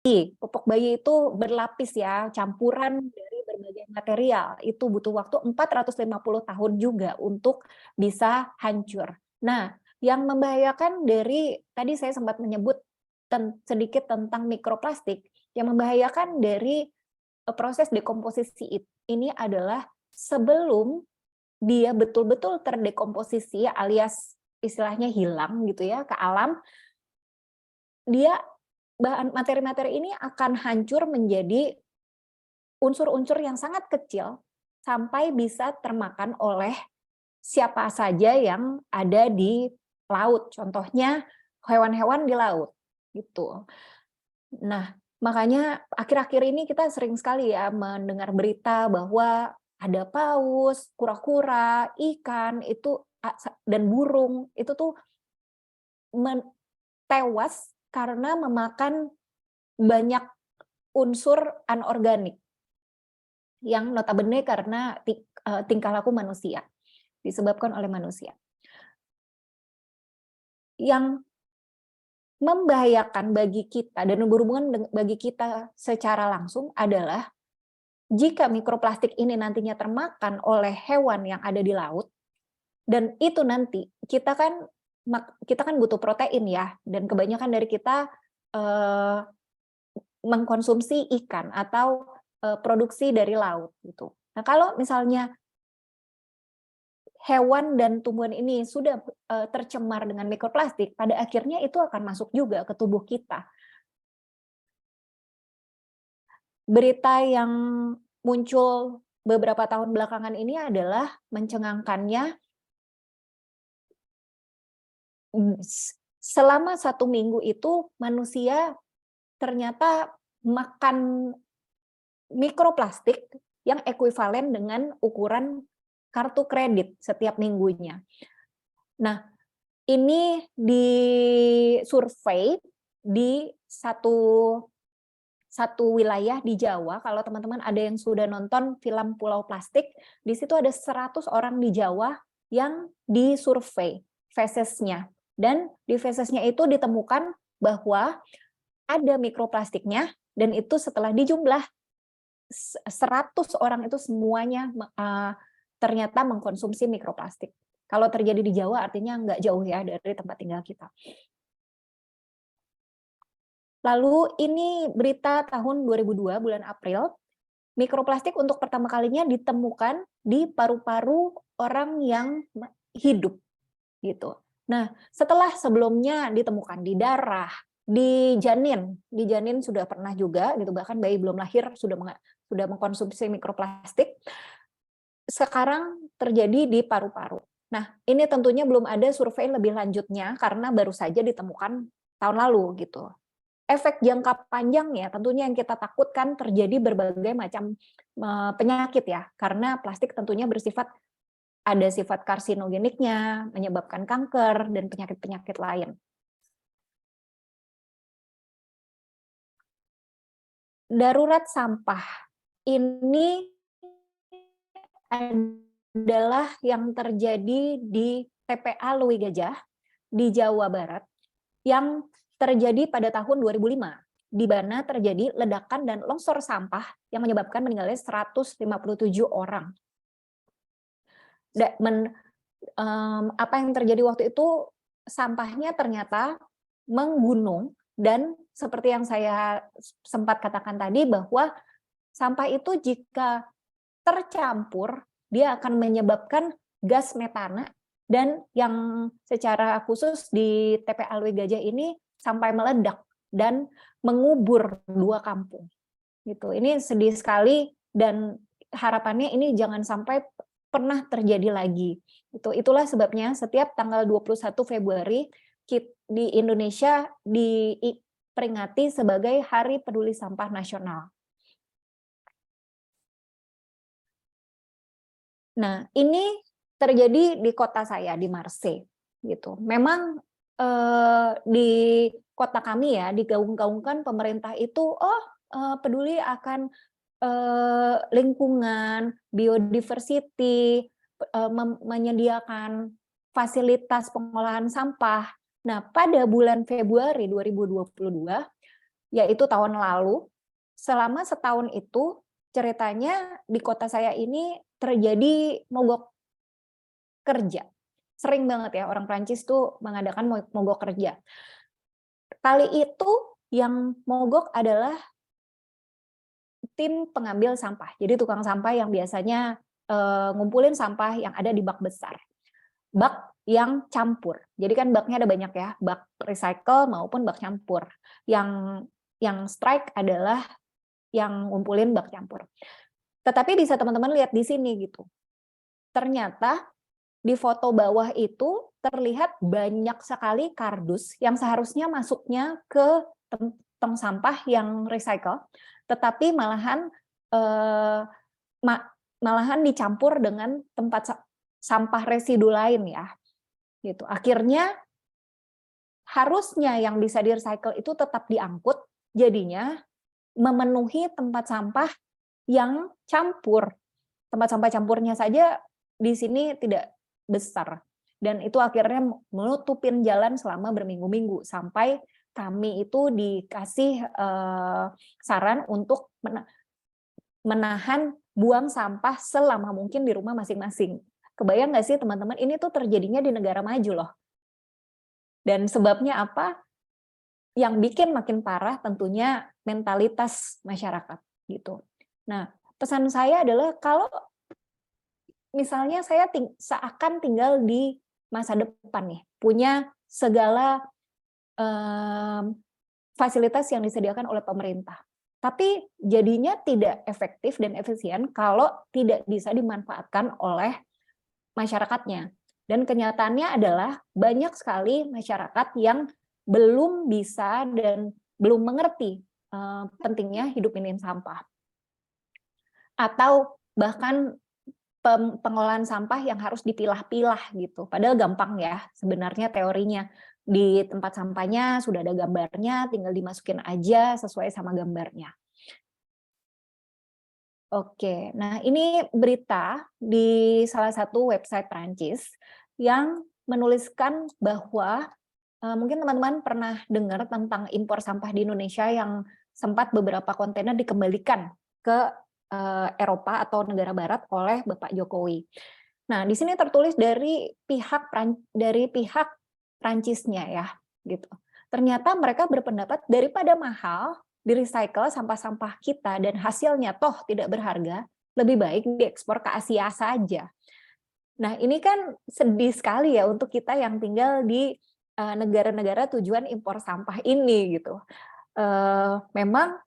Pupuk bayi itu berlapis ya, campuran dari berbagai material. Itu butuh waktu 450 tahun juga untuk bisa hancur. Nah, yang membahayakan dari tadi saya sempat menyebut sedikit tentang mikroplastik, yang membahayakan dari proses dekomposisi ini adalah sebelum dia betul-betul terdekomposisi alias istilahnya hilang gitu ya ke alam, dia bahan materi-materi ini akan hancur menjadi unsur-unsur yang sangat kecil sampai bisa termakan oleh siapa saja yang ada di laut. Contohnya hewan-hewan di laut gitu. Nah, makanya akhir-akhir ini kita sering sekali ya mendengar berita bahwa ada paus, kura-kura, ikan itu dan burung itu tuh tewas karena memakan banyak unsur anorganik yang notabene karena tingkah laku manusia, disebabkan oleh manusia. Yang membahayakan bagi kita dan berhubungan bagi kita secara langsung adalah jika mikroplastik ini nantinya termakan oleh hewan yang ada di laut, dan itu nanti kita kan butuh protein ya, dan kebanyakan dari kita mengkonsumsi ikan atau produksi dari laut gitu. Nah, kalau misalnya hewan dan tumbuhan ini sudah tercemar dengan mikroplastik, pada akhirnya itu akan masuk juga ke tubuh kita. Berita yang muncul beberapa tahun belakangan ini adalah mencengangkannya, selama 1 minggu itu manusia ternyata makan mikroplastik yang ekuivalen dengan ukuran kartu kredit setiap minggunya. Nah, ini disurvei di satu wilayah di Jawa. Kalau teman-teman ada yang sudah nonton film Pulau Plastik, di situ ada 100 orang di Jawa yang disurvei fesesnya. Dan di fesesnya itu ditemukan bahwa ada mikroplastiknya, dan itu setelah dijumlah 100 orang itu semuanya ternyata mengkonsumsi mikroplastik. Kalau terjadi di Jawa artinya nggak jauh ya dari tempat tinggal kita. Lalu ini berita tahun 2002 bulan April, mikroplastik untuk pertama kalinya ditemukan di paru-paru orang yang hidup gitu. Nah, setelah sebelumnya ditemukan di darah, di janin sudah pernah juga gitu, bahkan bayi belum lahir sudah mengkonsumsi mikroplastik. Sekarang terjadi di paru-paru. Nah, ini tentunya belum ada survei lebih lanjutnya karena baru saja ditemukan tahun lalu gitu. Efek jangka panjangnya tentunya yang kita takutkan terjadi berbagai macam penyakit ya, karena plastik tentunya ada sifat karsinogeniknya, menyebabkan kanker dan penyakit-penyakit lain. Darurat sampah ini adalah yang terjadi di TPA Lewi Gajah di Jawa Barat yang terjadi pada tahun 2005, di mana terjadi ledakan dan longsor sampah yang menyebabkan meninggalnya 157 orang. Apa yang terjadi waktu itu, sampahnya ternyata menggunung, dan seperti yang saya sempat katakan tadi bahwa sampah itu jika tercampur, dia akan menyebabkan gas metana, dan yang secara khusus di TPA Alwi Gajah ini sampai meledak dan mengubur 2 kampung. Gitu. Ini sedih sekali dan harapannya ini jangan sampai pernah terjadi lagi. Itulah sebabnya setiap tanggal 21 Februari di Indonesia diperingati sebagai Hari Peduli Sampah Nasional. Nah, ini terjadi di kota saya, di Marseille, gitu. Memang di kota kami ya, digaung-gaungkan pemerintah itu, peduli akan lingkungan, biodiversity, menyediakan fasilitas pengolahan sampah. Nah, pada bulan Februari 2022, yaitu tahun lalu. Selama setahun itu, ceritanya di kota saya ini terjadi mogok kerja. Sering banget ya orang Prancis tuh mengadakan mogok kerja. Kali itu yang mogok adalah tim pengambil sampah. Jadi tukang sampah yang biasanya ngumpulin sampah yang ada di bak besar. Bak yang campur. Jadi kan baknya ada banyak ya, bak recycle maupun bak campur. Yang strike adalah yang ngumpulin bak campur. Tetapi bisa teman-teman lihat di sini gitu. Ternyata di foto bawah itu terlihat banyak sekali kardus yang seharusnya masuknya ke tong sampah yang recycle, tetapi malahan dicampur dengan tempat sampah residu lain ya. Gitu. Akhirnya harusnya yang bisa di-recycle itu tetap diangkut, jadinya memenuhi tempat sampah yang campur. Tempat sampah campurnya saja di sini tidak besar. Dan itu akhirnya menutupin jalan selama berminggu-minggu sampai kami itu dikasih saran untuk menahan buang sampah selama mungkin di rumah masing-masing. Kebayang nggak sih teman-teman, ini tuh terjadinya di negara maju loh. Dan sebabnya apa? Yang bikin makin parah tentunya mentalitas masyarakat gitu. Nah, pesan saya adalah kalau misalnya saya seakan tinggal di masa depan nih, punya segala fasilitas yang disediakan oleh pemerintah. Tapi jadinya tidak efektif dan efisien kalau tidak bisa dimanfaatkan oleh masyarakatnya. Dan kenyataannya adalah banyak sekali masyarakat yang belum bisa dan belum mengerti pentingnya hidup minim sampah. Atau bahkan pengolahan sampah yang harus dipilah-pilah gitu. Padahal gampang ya sebenarnya teorinya. Di tempat sampahnya sudah ada gambarnya, tinggal dimasukin aja sesuai sama gambarnya. Oke, nah ini berita di salah satu website Prancis yang menuliskan bahwa mungkin teman-teman pernah dengar tentang impor sampah di Indonesia yang sempat beberapa kontainer dikembalikan ke Eropa atau negara barat oleh Bapak Jokowi. Nah, di sini tertulis dari pihak Prancisnya ya, gitu. Ternyata mereka berpendapat daripada mahal di-recycle sampah-sampah kita dan hasilnya toh tidak berharga, lebih baik diekspor ke Asia saja. Nah, ini kan sedih sekali ya untuk kita yang tinggal di negara-negara tujuan impor sampah ini gitu. Memang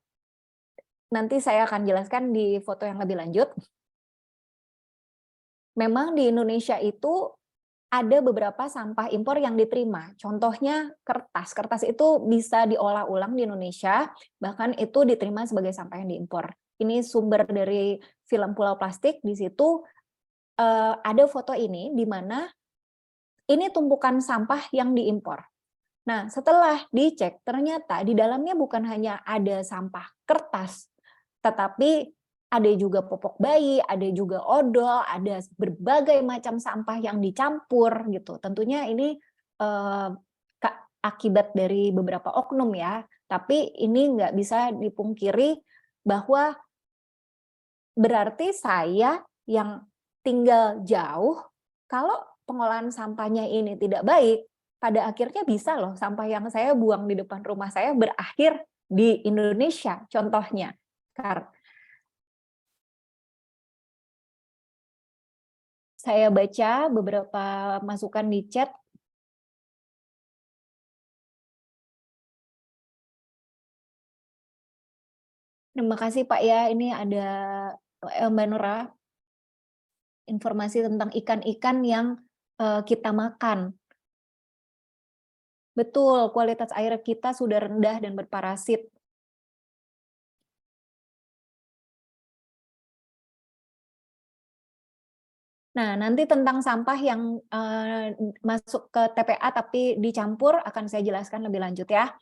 nanti saya akan jelaskan di foto yang lebih lanjut. Memang di Indonesia itu ada beberapa sampah impor yang diterima. Contohnya kertas. Kertas itu bisa diolah ulang di Indonesia, bahkan itu diterima sebagai sampah yang diimpor. Ini sumber dari film Pulau Plastik. Di situ ada foto ini di mana ini tumpukan sampah yang diimpor. Nah, setelah dicek, ternyata di dalamnya bukan hanya ada sampah kertas, tetapi ada juga popok bayi, ada juga odol, ada berbagai macam sampah yang dicampur gitu. Tentunya ini akibat dari beberapa oknum ya, tapi ini nggak bisa dipungkiri bahwa berarti saya yang tinggal jauh, kalau pengolahan sampahnya ini tidak baik, pada akhirnya bisa loh sampah yang saya buang di depan rumah saya berakhir di Indonesia, contohnya. Saya baca beberapa masukan di chat. Terima kasih Pak ya, ini ada Mbak Nura, informasi tentang ikan-ikan yang kita makan. Betul, kualitas air kita sudah rendah dan berparasit. Nah, nanti tentang sampah yang masuk ke TPA tapi dicampur akan saya jelaskan lebih lanjut ya.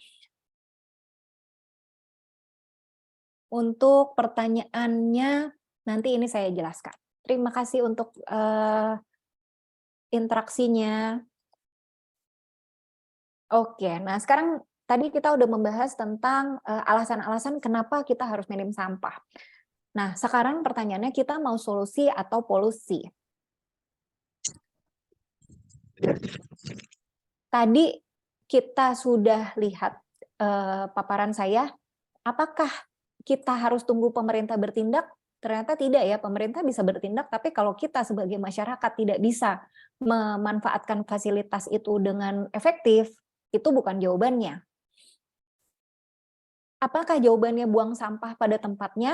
Untuk pertanyaannya nanti ini saya jelaskan. Terima kasih untuk interaksinya. Oke, nah sekarang tadi kita udah membahas tentang alasan-alasan kenapa kita harus minim sampah. Nah, sekarang pertanyaannya, kita mau solusi atau polusi? Tadi kita sudah lihat paparan saya, apakah kita harus tunggu pemerintah bertindak? Ternyata tidak ya, pemerintah bisa bertindak, tapi kalau kita sebagai masyarakat tidak bisa memanfaatkan fasilitas itu dengan efektif, itu bukan jawabannya. Apakah jawabannya buang sampah pada tempatnya?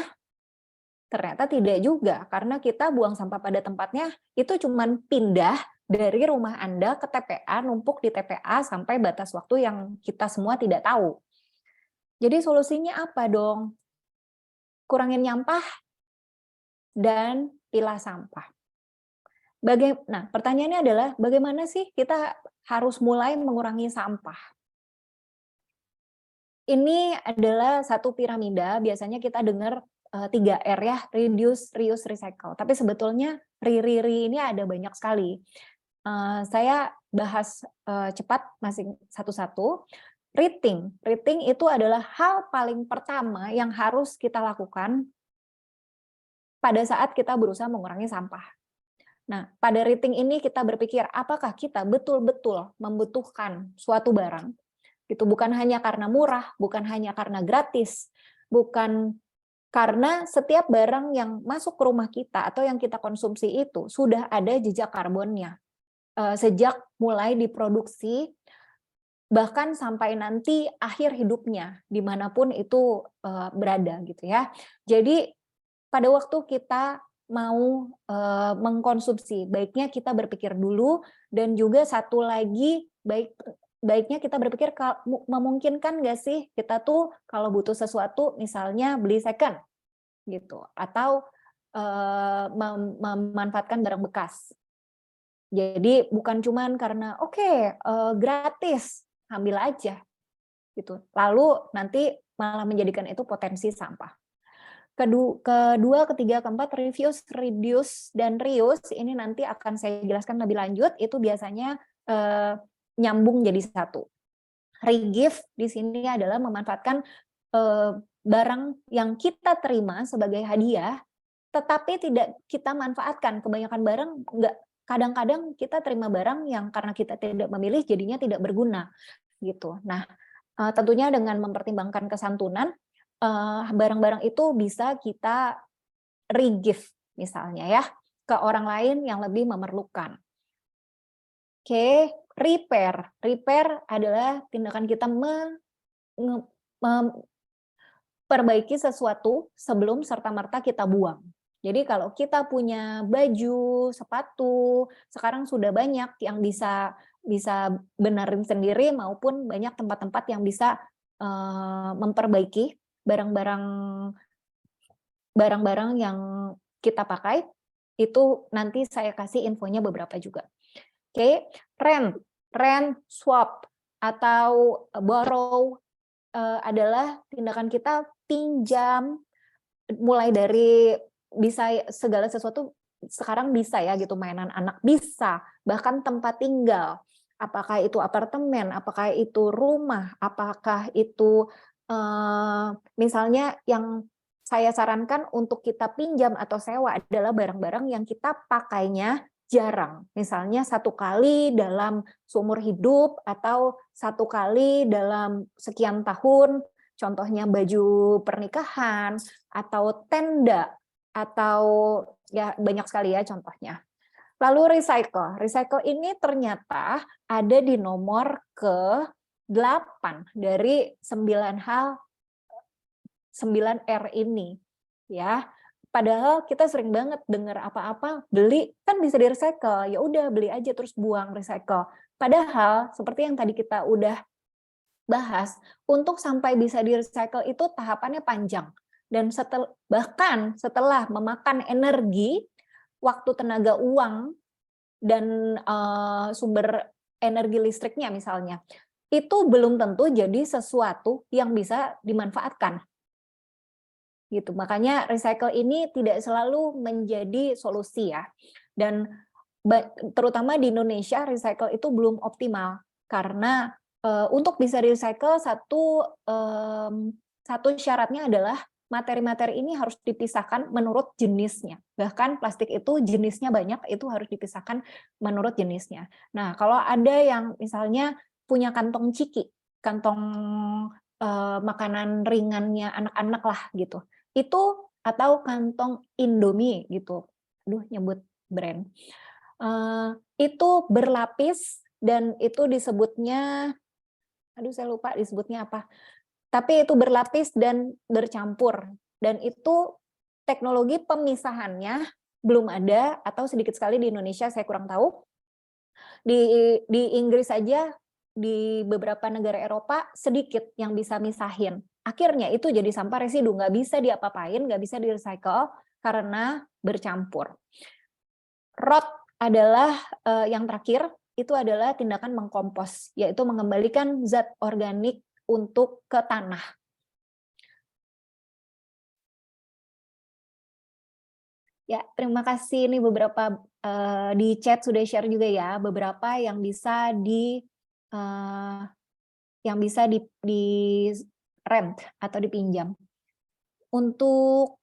Ternyata tidak juga, karena kita buang sampah pada tempatnya itu cuman pindah dari rumah Anda ke TPA, numpuk di TPA sampai batas waktu yang kita semua tidak tahu. Jadi solusinya apa dong? Kurangin nyampah dan pilah sampah. Nah, pertanyaannya adalah bagaimana sih kita harus mulai mengurangi sampah? Ini adalah satu piramida, biasanya kita dengar 3R ya, reduce, reuse, recycle. Tapi sebetulnya RI ini ada banyak sekali. Saya bahas cepat masing satu-satu. Rating itu adalah hal paling pertama yang harus kita lakukan pada saat kita berusaha mengurangi sampah. Nah, pada rating ini kita berpikir apakah kita betul-betul membutuhkan suatu barang. Itu bukan hanya karena murah, bukan hanya karena gratis, bukan karena setiap barang yang masuk ke rumah kita atau yang kita konsumsi itu sudah ada jejak karbonnya. Sejak mulai diproduksi, bahkan sampai nanti akhir hidupnya, dimanapun itu berada gitu ya. Jadi pada waktu kita mau mengkonsumsi, baiknya kita berpikir dulu, dan juga satu lagi, baiknya kita berpikir memungkinkan nggak sih kita tuh kalau butuh sesuatu misalnya beli second gitu, atau memanfaatkan barang bekas. Jadi bukan cuman karena gratis, ambil aja gitu. Lalu nanti malah menjadikan itu potensi sampah. Kedua, ketiga, keempat, reduce, dan reuse ini nanti akan saya jelaskan lebih lanjut. Itu biasanya nyambung jadi satu. Regift di sini adalah memanfaatkan barang yang kita terima sebagai hadiah, tetapi tidak kita manfaatkan. Kebanyakan barang enggak. Kadang-kadang kita terima barang yang karena kita tidak memilih jadinya tidak berguna gitu. Nah, tentunya dengan mempertimbangkan kesantunan, barang-barang itu bisa kita regift misalnya ya ke orang lain yang lebih memerlukan. Oke, repair. Repair adalah tindakan kita memperbaiki sesuatu sebelum serta-merta kita buang. Jadi kalau kita punya baju, sepatu, sekarang sudah banyak yang bisa benerin sendiri, maupun banyak tempat-tempat yang bisa memperbaiki barang-barang yang kita pakai. Itu nanti saya kasih infonya beberapa juga. Oke, rent, swap, atau borrow adalah tindakan kita pinjam, mulai dari bisa segala sesuatu sekarang bisa ya gitu, mainan anak bisa, bahkan tempat tinggal, apakah itu apartemen, apakah itu rumah, apakah itu misalnya yang saya sarankan untuk kita pinjam atau sewa adalah barang-barang yang kita pakainya jarang, misalnya 1 kali dalam seumur hidup atau 1 kali dalam sekian tahun, contohnya baju pernikahan atau tenda, atau ya banyak sekali ya contohnya. Lalu recycle ini ternyata ada di nomor ke-8 dari 9R ini ya. Padahal kita sering banget dengar apa-apa beli kan bisa di-recycle, ya udah beli aja terus buang, recycle. Padahal seperti yang tadi kita udah bahas, untuk sampai bisa di-recycle itu tahapannya panjang. Dan bahkan setelah memakan energi, waktu, tenaga, uang, dan sumber energi listriknya misalnya, itu belum tentu jadi sesuatu yang bisa dimanfaatkan. Gitu. Makanya recycle ini tidak selalu menjadi solusi ya. Dan terutama di Indonesia recycle itu belum optimal karena untuk bisa di-recycle satu syaratnya adalah materi-materi ini harus dipisahkan menurut jenisnya. Bahkan plastik itu jenisnya banyak, itu harus dipisahkan menurut jenisnya. Nah, kalau ada yang misalnya punya kantong ciki, kantong makanan ringannya anak-anak lah gitu, itu atau kantong Indomie gitu, aduh nyebut brand, itu berlapis dan itu disebutnya, aduh saya lupa disebutnya apa, tapi itu berlapis dan bercampur, dan itu teknologi pemisahannya belum ada atau sedikit sekali di Indonesia, saya kurang tahu. Di Inggris saja, di beberapa negara Eropa sedikit yang bisa misahin. Akhirnya itu jadi sampah residu, nggak bisa diapa-apain, nggak bisa di-recycle karena bercampur. Rot adalah yang terakhir, itu adalah tindakan mengkompos, yaitu mengembalikan zat organik untuk ke tanah. Ya, terima kasih. Ini beberapa di chat sudah share juga ya, beberapa yang bisa di rent atau dipinjam. Untuk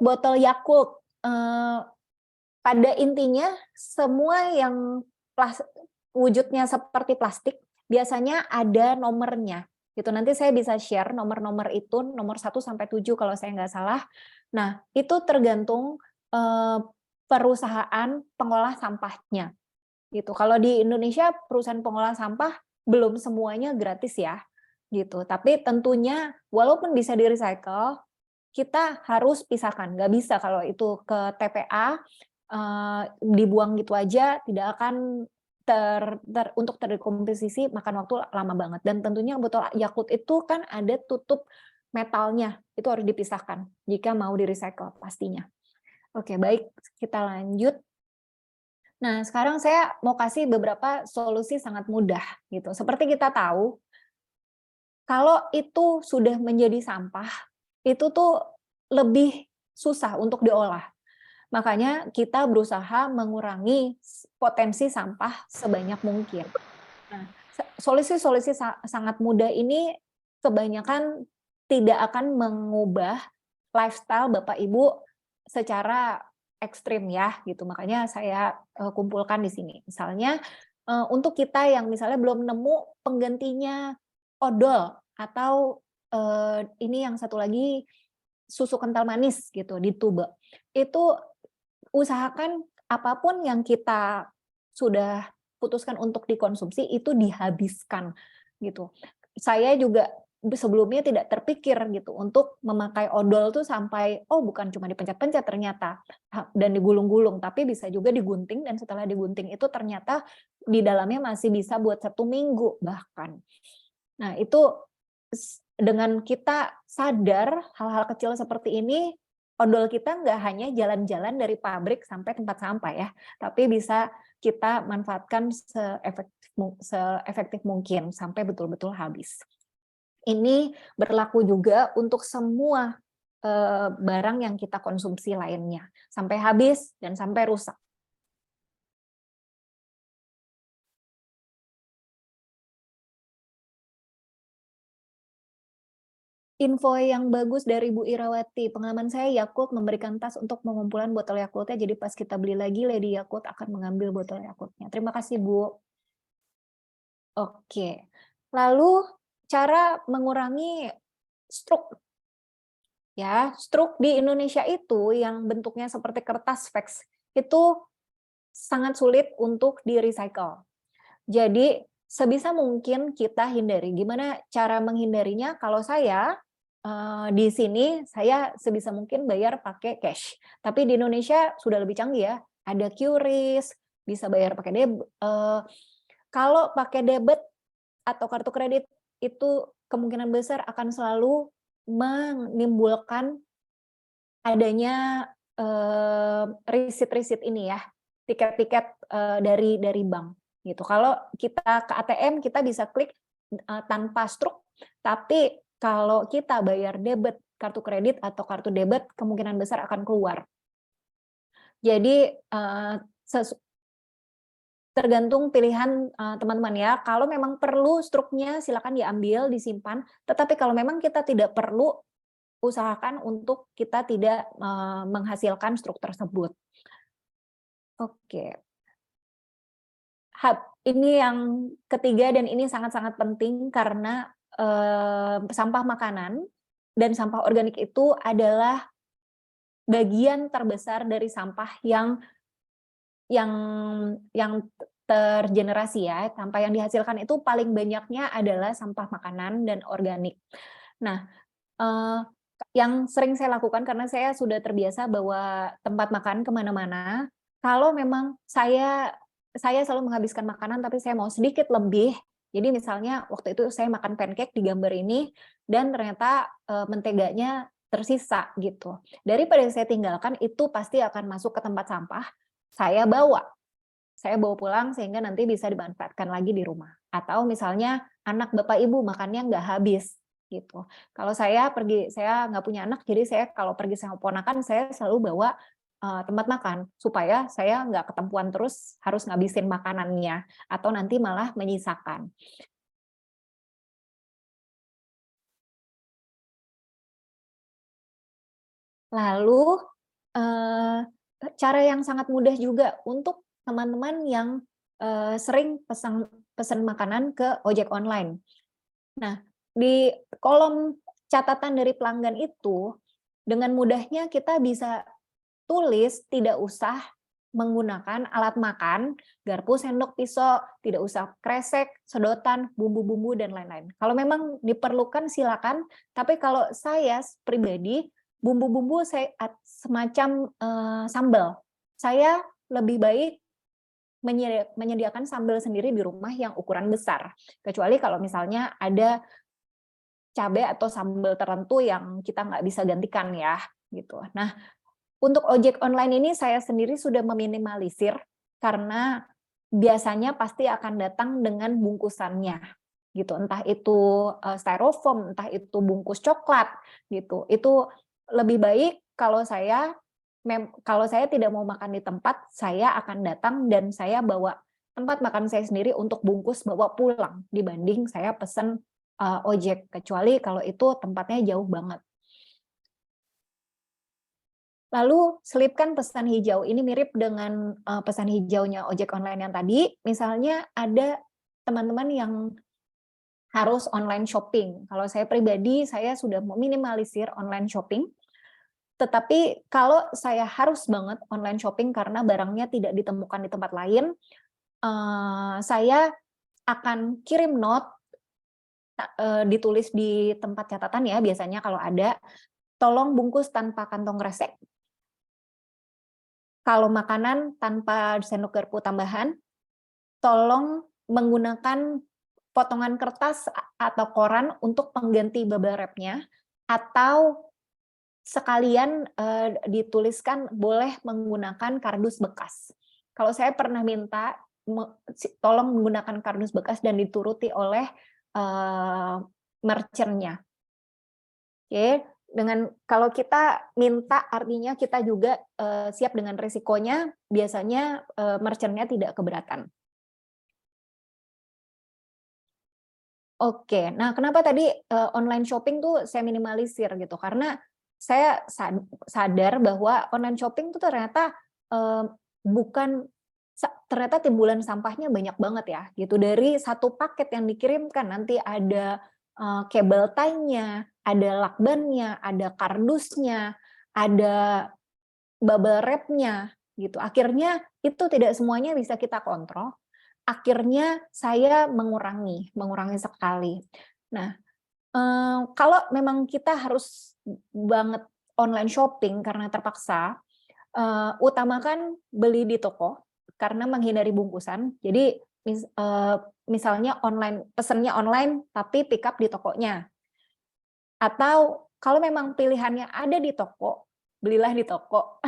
botol Yakult, pada intinya semua yang wujudnya seperti plastik biasanya ada nomornya. Gitu. Nanti saya bisa share nomor-nomor itu, nomor 1 sampai 7 kalau saya nggak salah. Nah, itu tergantung perusahaan pengolah sampahnya. Gitu. Kalau di Indonesia perusahaan pengolah sampah belum semuanya gratis ya. Gitu. Tapi tentunya walaupun bisa di-recycle, kita harus pisahkan. Nggak bisa kalau itu ke TPA dibuang gitu aja, tidak akan untuk terdekomposisi makan waktu lama banget. Dan tentunya botol Yakult itu kan ada tutup metalnya, itu harus dipisahkan jika mau di-recycle pastinya. Oke, baik, kita lanjut. Nah, sekarang saya mau kasih beberapa solusi sangat mudah gitu. Seperti kita tahu, kalau itu sudah menjadi sampah, itu tuh lebih susah untuk diolah. Makanya kita berusaha mengurangi potensi sampah sebanyak mungkin. Nah, solusi-solusi sangat mudah ini kebanyakan tidak akan mengubah lifestyle Bapak Ibu secara ekstrim ya, gitu. Makanya saya kumpulkan di sini. Misalnya untuk kita yang misalnya belum nemu penggantinya odol atau ini yang satu lagi susu kental manis gitu di tube. Itu usahakan apapun yang kita sudah putuskan untuk dikonsumsi itu dihabiskan gitu. Saya juga sebelumnya tidak terpikir gitu untuk memakai odol tuh sampai bukan cuma dipencet-pencet ternyata dan digulung-gulung, tapi bisa juga digunting, dan setelah digunting itu ternyata di dalamnya masih bisa buat 1 minggu bahkan. Nah, itu dengan kita sadar hal-hal kecil seperti ini, odol kita nggak hanya jalan-jalan dari pabrik sampai tempat sampah ya, tapi bisa kita manfaatkan seefektif mungkin sampai betul-betul habis. Ini berlaku juga untuk semua barang yang kita konsumsi lainnya, sampai habis dan sampai rusak. Info yang bagus dari Bu Irawati, pengalaman saya Yakult memberikan tas untuk pengumpulan botol Yakultnya, jadi pas kita beli lagi, Lady Yakult akan mengambil botol Yakultnya. Terima kasih, Bu. Oke, lalu cara mengurangi struk. Ya, struk di Indonesia itu yang bentuknya seperti kertas fax, itu sangat sulit untuk di-recycle. Jadi, sebisa mungkin kita hindari. Gimana cara menghindarinya? Kalau saya, di sini saya sebisa mungkin bayar pakai cash. Tapi di Indonesia sudah lebih canggih ya, ada QRIS, bisa bayar pakai kalau pakai debit atau kartu kredit, itu kemungkinan besar akan selalu menimbulkan adanya risit-risit ini ya, tiket-tiket dari bank gitu. Kalau kita ke ATM kita bisa klik tanpa struk, tapi kalau kita bayar debit, kartu kredit atau kartu debit kemungkinan besar akan keluar. Jadi tergantung pilihan teman-teman ya. Kalau memang perlu struknya silakan diambil, disimpan. Tetapi kalau memang kita tidak perlu, usahakan untuk kita tidak menghasilkan struk tersebut. Oke. Ini yang ketiga dan ini sangat-sangat penting karena sampah makanan dan sampah organik itu adalah bagian terbesar dari sampah yang tergenerasi ya. Sampah yang dihasilkan itu paling banyaknya adalah sampah makanan dan organik. Nah, yang sering saya lakukan karena saya sudah terbiasa bawa tempat makan kemana-mana, kalau memang saya selalu menghabiskan makanan tapi saya mau sedikit lebih, jadi misalnya waktu itu saya makan pancake di gambar ini dan ternyata menteganya tersisa gitu. Daripada saya tinggalkan, itu pasti akan masuk ke tempat sampah, saya bawa pulang sehingga nanti bisa dimanfaatkan lagi di rumah. Atau misalnya anak bapak ibu makannya nggak habis gitu. Kalau saya nggak punya anak, jadi saya kalau pergi sama ponakan saya selalu bawa tempat makan supaya saya nggak ketempuan terus harus ngabisin makanannya atau nanti malah menyisakan. Lalu cara yang sangat mudah juga untuk teman-teman yang sering pesan makanan ke ojek online. Nah, di kolom catatan dari pelanggan itu, dengan mudahnya kita bisa tulis, tidak usah menggunakan alat makan, garpu, sendok, pisau, tidak usah kresek, sedotan, bumbu-bumbu, dan lain-lain. Kalau memang diperlukan silakan, tapi kalau saya pribadi, bumbu-bumbu saya semacam sambal. Saya lebih baik menyediakan sambal sendiri di rumah yang ukuran besar. Kecuali kalau misalnya ada cabai atau sambal tertentu yang kita nggak bisa gantikan ya, gitu. Nah, untuk ojek online ini saya sendiri sudah meminimalisir karena biasanya pasti akan datang dengan bungkusannya, gitu. Entah itu styrofoam, entah itu bungkus coklat, gitu. Itu lebih baik kalau saya tidak mau makan di tempat, saya akan datang dan saya bawa tempat makan saya sendiri untuk bungkus bawa pulang dibanding saya pesan ojek, kecuali kalau itu tempatnya jauh banget. Lalu selipkan pesan hijau. Ini mirip dengan pesan hijaunya ojek online yang tadi. Misalnya ada teman-teman yang harus online shopping. Kalau saya pribadi, saya sudah meminimalisir online shopping. Tetapi kalau saya harus banget online shopping karena barangnya tidak ditemukan di tempat lain, saya akan kirim note, ditulis di tempat catatan ya, biasanya kalau ada, tolong bungkus tanpa kantong kresek. Kalau makanan tanpa sendok garpu tambahan, tolong menggunakan potongan kertas atau koran untuk pengganti bubble wrap-nya, atau sekalian dituliskan boleh menggunakan kardus bekas. Kalau saya pernah minta tolong menggunakan kardus bekas dan dituruti oleh merchant-nya. Oke. Kalau kita minta artinya kita juga siap dengan risikonya, biasanya merchant-nya tidak keberatan. Oke, nah kenapa tadi online shopping tuh saya minimalisir gitu, karena saya sadar bahwa online shopping tuh ternyata ternyata timbulan sampahnya banyak banget ya, gitu. Dari satu paket yang dikirimkan nanti ada kabel tie-nya, ada lakbannya, ada kardusnya, ada bubble wrap-nya, gitu. Akhirnya itu tidak semuanya bisa kita kontrol. Akhirnya saya mengurangi sekali. Nah, kalau memang kita harus banget online shopping karena terpaksa, utamakan beli di toko karena menghindari bungkusan. Jadi misalnya pesennya online tapi pick up di tokonya. Atau kalau memang pilihannya ada di toko, belilah di toko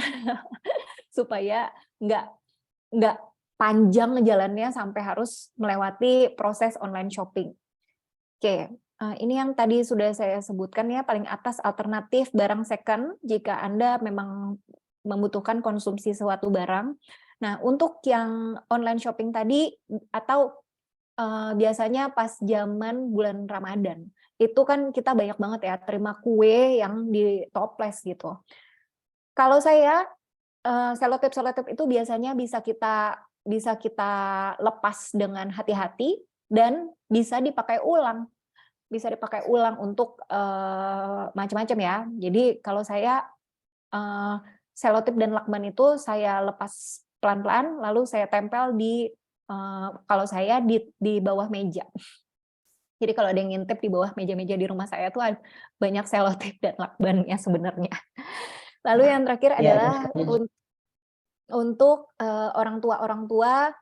supaya nggak panjang jalannya sampai harus melewati proses online shopping. Oke, ini yang tadi sudah saya sebutkan ya, paling atas alternatif barang second jika Anda memang membutuhkan konsumsi suatu barang. Nah, untuk yang online shopping tadi atau biasanya pas zaman bulan Ramadan, itu kan kita banyak banget ya terima kue yang di toples gitu. Kalau saya selotip-selotip itu biasanya bisa kita lepas dengan hati-hati dan bisa dipakai ulang untuk macam-macam ya. Jadi kalau saya selotip dan lakban itu saya lepas pelan-pelan, lalu saya tempel kalau saya di bawah meja. Jadi kalau ada yang ngintip di bawah meja-meja di rumah saya tuh banyak selotip dan lakbannya sebenarnya. Lalu yang terakhir Ya, adalah untuk orang tua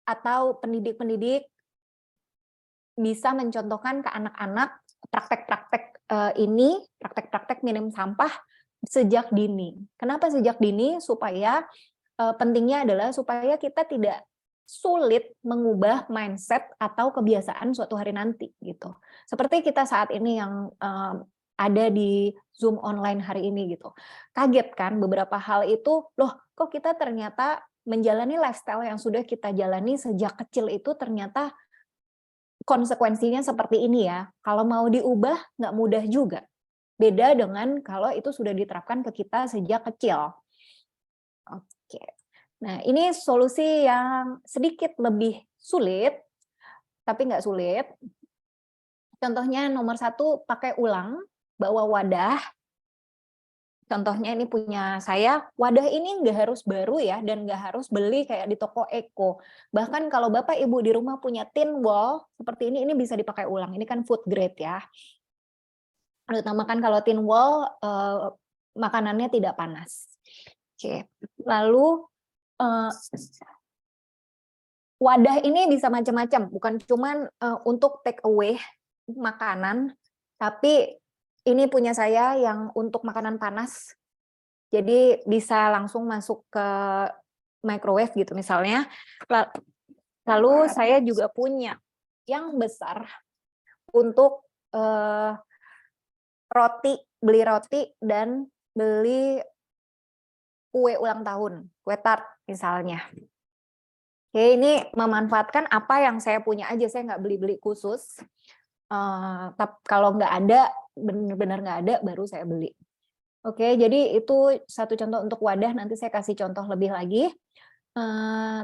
atau pendidik-pendidik bisa mencontohkan ke anak-anak praktek-praktek minim sampah sejak dini. Kenapa sejak dini? Supaya pentingnya adalah supaya kita tidak sulit mengubah mindset atau kebiasaan suatu hari nanti gitu. Seperti kita saat ini yang ada di Zoom online hari ini gitu. Kaget kan beberapa hal itu, loh kok kita ternyata menjalani lifestyle yang sudah kita jalani sejak kecil itu ternyata konsekuensinya seperti ini ya. Kalau mau diubah nggak mudah juga. Beda dengan kalau itu sudah diterapkan ke kita sejak kecil. Oke. Nah, ini solusi yang sedikit lebih sulit, tapi nggak sulit. Contohnya nomor 1, pakai ulang, bawa wadah. Contohnya ini punya saya, wadah ini nggak harus baru ya, dan nggak harus beli kayak di toko Eko. Bahkan kalau Bapak Ibu di rumah punya tin wall, seperti ini bisa dipakai ulang. Ini kan food grade ya. Terutama kan kalau tin wall, makanannya tidak panas. Oke. Lalu, wadah ini bisa macam-macam, bukan cuman untuk take away makanan, tapi ini punya saya yang untuk makanan panas. Jadi bisa langsung masuk ke microwave gitu misalnya. Lalu saya juga punya yang besar untuk beli roti dan beli kue ulang tahun, kue tart misalnya. Oke, ini memanfaatkan apa yang saya punya aja, saya nggak beli-beli khusus. Kalau nggak ada, benar-benar nggak ada, baru saya beli. Oke, jadi itu satu contoh untuk wadah, nanti saya kasih contoh lebih lagi.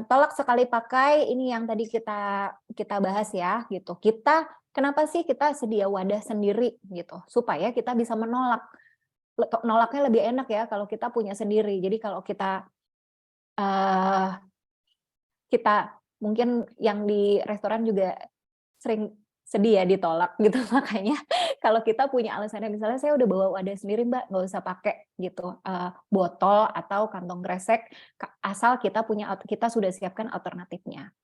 Tolak sekali pakai, ini yang tadi kita bahas ya, gitu. Kenapa sih kita sedia wadah sendiri, gitu? Supaya kita bisa menolak. Nolaknya lebih enak ya kalau kita punya sendiri. Jadi kalau kita mungkin yang di restoran juga sering sedih ya ditolak gitu. Makanya kalau kita punya alasannya, misalnya saya udah bawa wadah sendiri Mbak, nggak usah pakai gitu botol atau kantong kresek, asal kita sudah siapkan alternatifnya.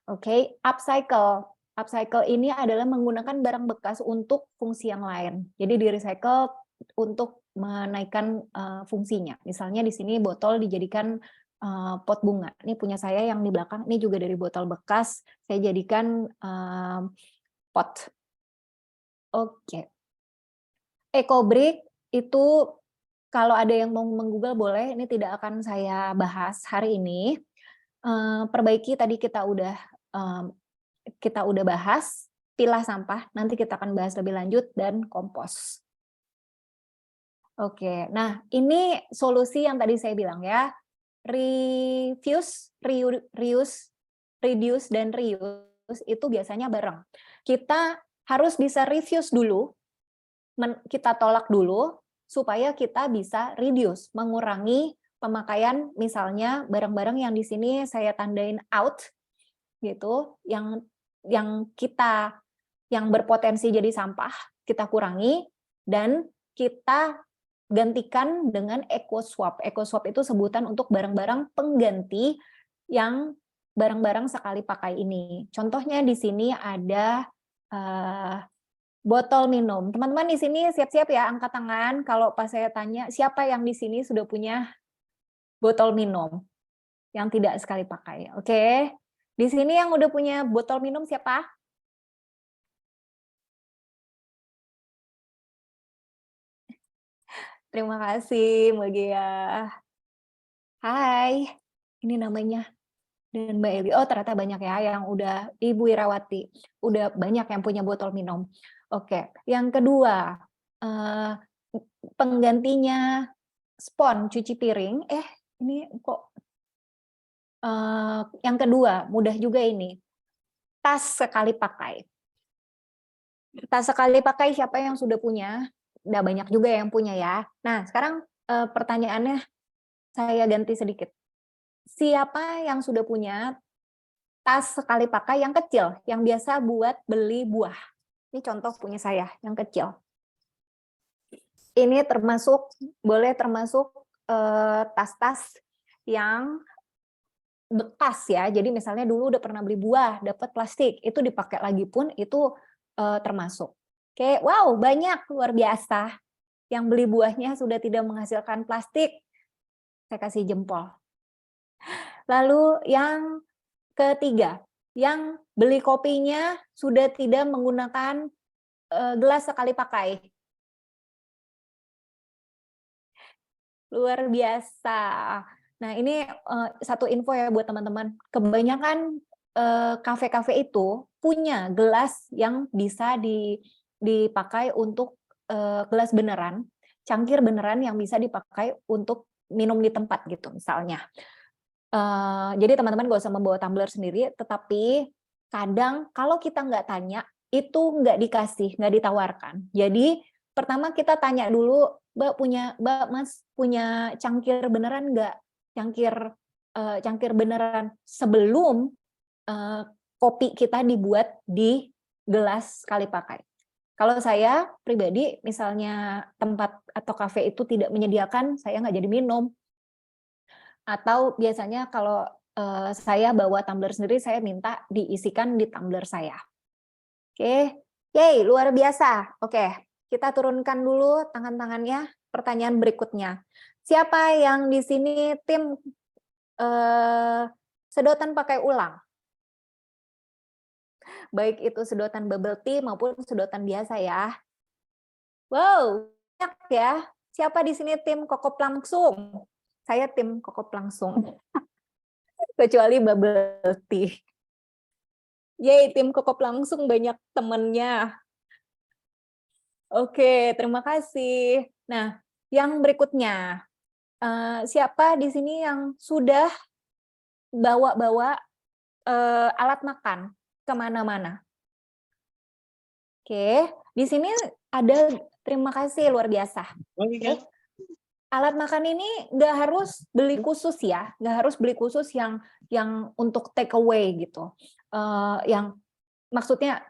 Oke, upcycle. Upcycle ini adalah menggunakan barang bekas untuk fungsi yang lain. Jadi di recycle untuk menaikkan fungsinya. Misalnya di sini botol dijadikan pot bunga. Ini punya saya yang di belakang, ini juga dari botol bekas, saya jadikan pot. Oke. EcoBrick itu kalau ada yang mau menggoogle boleh, ini tidak akan saya bahas hari ini. Perbaiki tadi kita udah bahas, pilah sampah, nanti kita akan bahas lebih lanjut, dan kompos. Oke, nah ini solusi yang tadi saya bilang ya, reduce, dan reuse itu biasanya bareng. Kita harus bisa refuse dulu, kita tolak dulu, supaya kita bisa reduce, mengurangi pemakaian misalnya barang-barang yang di sini saya tandain out, gitu, yang berpotensi jadi sampah, kita kurangi, dan kita gantikan dengan EcoSwap. EcoSwap itu sebutan untuk barang-barang pengganti yang barang-barang sekali pakai ini. Contohnya di sini ada botol minum. Teman-teman di sini siap-siap ya, angkat tangan kalau pas saya tanya siapa yang di sini sudah punya botol minum yang tidak sekali pakai. Oke. Di sini yang udah punya botol minum siapa? Terima kasih, Mbak Gia. Hai. ini namanya? Dan Mbak Eli, oh ternyata banyak ya yang udah, Ibu Irawati, udah banyak yang punya botol minum. Oke, yang kedua, penggantinya spons cuci piring, ini kok, yang kedua, mudah juga ini, tas sekali pakai. Tas sekali pakai siapa yang sudah punya? Udah banyak juga yang punya ya. Nah, sekarang pertanyaannya saya ganti sedikit. Siapa yang sudah punya tas sekali pakai yang kecil, yang biasa buat beli buah? Ini contoh punya saya, yang kecil. Ini boleh termasuk tas-tas yang bekas ya. Jadi misalnya dulu udah pernah beli buah, dapat plastik, itu dipakai lagi pun itu termasuk. Oke, wow, banyak, luar biasa. Yang beli buahnya sudah tidak menghasilkan plastik, saya kasih jempol. Lalu yang ketiga, yang beli kopinya sudah tidak menggunakan gelas sekali pakai. Luar biasa. Nah, ini satu info ya buat teman-teman. Kebanyakan kafe-kafe itu punya gelas yang bisa dipakai untuk gelas beneran, cangkir beneran yang bisa dipakai untuk minum di tempat gitu misalnya. Jadi teman-teman nggak usah membawa tumbler sendiri, tetapi kadang kalau kita nggak tanya, itu nggak dikasih, nggak ditawarkan. Jadi pertama kita tanya dulu, Mbak, Mas punya cangkir beneran nggak? Cangkir beneran sebelum kopi kita dibuat di gelas sekali pakai. Kalau saya pribadi, misalnya tempat atau kafe itu tidak menyediakan, saya nggak jadi minum. Atau biasanya kalau saya bawa tumbler sendiri, saya minta diisikan di tumbler saya. Oke, yay, luar biasa. Oke, kita turunkan dulu tangan-tangannya. Pertanyaan berikutnya, siapa yang di sini tim sedotan pakai ulang? Baik itu sedotan bubble tea maupun sedotan biasa ya. Wow, banyak ya. Siapa di sini tim kokop langsung? Saya tim kokop langsung. Kecuali bubble tea. Yeay, tim kokop langsung banyak temennya. Oke, terima kasih. Nah, yang berikutnya, siapa di sini yang sudah bawa-bawa alat makan kemana-mana? Oke, di sini ada, terima kasih, luar biasa. Oke. Alat makan ini nggak harus beli khusus ya, nggak harus beli khusus yang untuk take away gitu. Yang maksudnya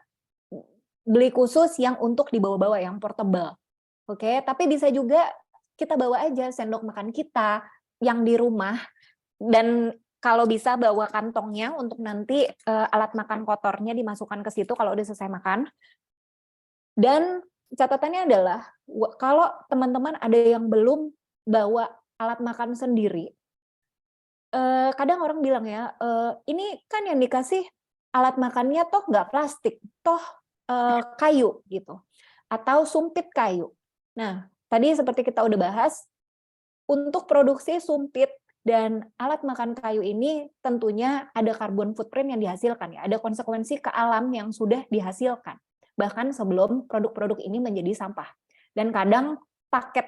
beli khusus yang untuk dibawa-bawa, yang portable. Oke, tapi bisa juga kita bawa aja sendok makan kita yang di rumah, dan kalau bisa bawa kantongnya untuk nanti alat makan kotornya dimasukkan ke situ kalau udah selesai makan. Dan catatannya adalah kalau teman-teman ada yang belum bawa alat makan sendiri, kadang orang bilang ya, ini kan yang dikasih alat makannya toh nggak plastik, toh kayu gitu, atau sumpit kayu. Nah, tadi seperti kita udah bahas, untuk produksi sumpit dan alat makan kayu ini tentunya ada carbon footprint yang dihasilkan ya, ada konsekuensi ke alam yang sudah dihasilkan, bahkan sebelum produk-produk ini menjadi sampah. Dan kadang paket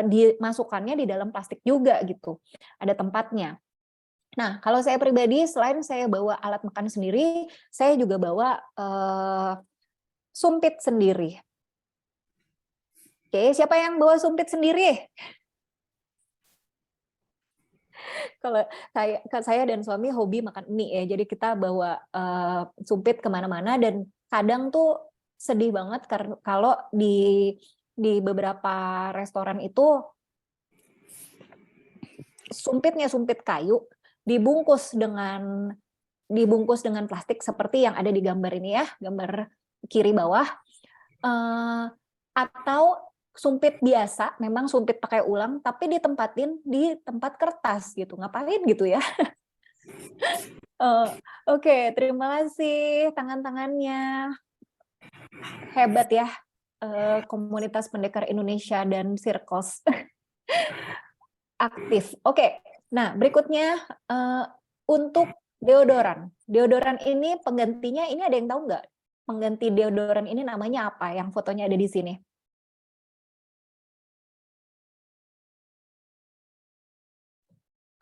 dimasukkannya di dalam plastik juga gitu, ada tempatnya. Nah, kalau saya pribadi, selain saya bawa alat makan sendiri, saya juga bawa sumpit sendiri. Oke, siapa yang bawa sumpit sendiri? Kalau saya dan suami hobi makan mie ya, jadi kita bawa sumpit kemana-mana, dan kadang tuh sedih banget kalau di beberapa restoran itu sumpitnya sumpit kayu, dibungkus dengan plastik seperti yang ada di gambar ini ya, gambar kiri bawah, atau sumpit biasa, memang sumpit pakai ulang, tapi ditempatin di tempat kertas gitu, ngapain gitu ya? Oke, terima kasih tangan-tangannya, hebat ya komunitas pendekar Indonesia dan Circles aktif. Oke, Nah, berikutnya untuk deodoran. Deodoran ini penggantinya, ini ada yang tahu nggak? Pengganti deodoran ini namanya apa? Yang fotonya ada di sini.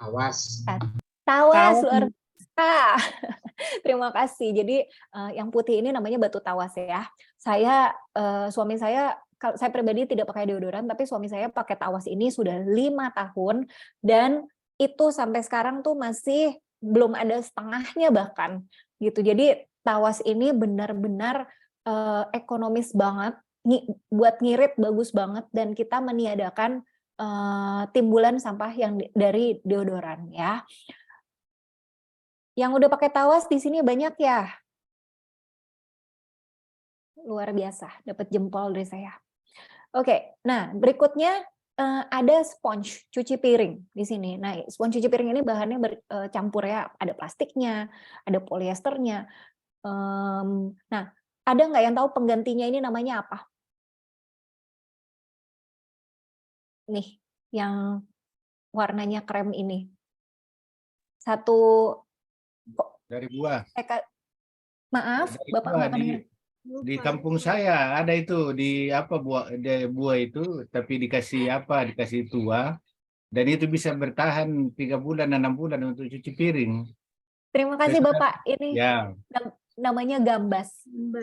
Awas. Tawas, Tawas. luar biasa. Terima kasih. Jadi yang putih ini namanya batu tawas ya. Suami saya, saya pribadi tidak pakai deodoran, tapi suami saya pakai tawas ini sudah 5 tahun dan itu sampai sekarang tuh masih belum ada setengahnya bahkan gitu. Jadi tawas ini benar-benar ekonomis banget, buat ngirit bagus banget, dan kita meniadakan timbulan sampah yang dari deodoran ya. Yang udah pakai tawas di sini banyak ya. Luar biasa, dapat jempol dari saya. Oke, nah berikutnya ada spons cuci piring di sini. Nah, spons cuci piring ini bahannya bercampur ya, ada plastiknya, ada polyesternya. Nah, ada nggak yang tahu penggantinya ini namanya apa? Nih, yang warnanya krem ini. Satu, Dari buah. maaf, Dari Bapak buah nggak kedengeran. di kampung saya ada itu di apa buah itu, tapi dikasih tua, dan itu bisa bertahan 3 bulan 6 bulan untuk cuci piring. Terima Saya kasih sudah- Bapak. Ini Ya, namanya gambas.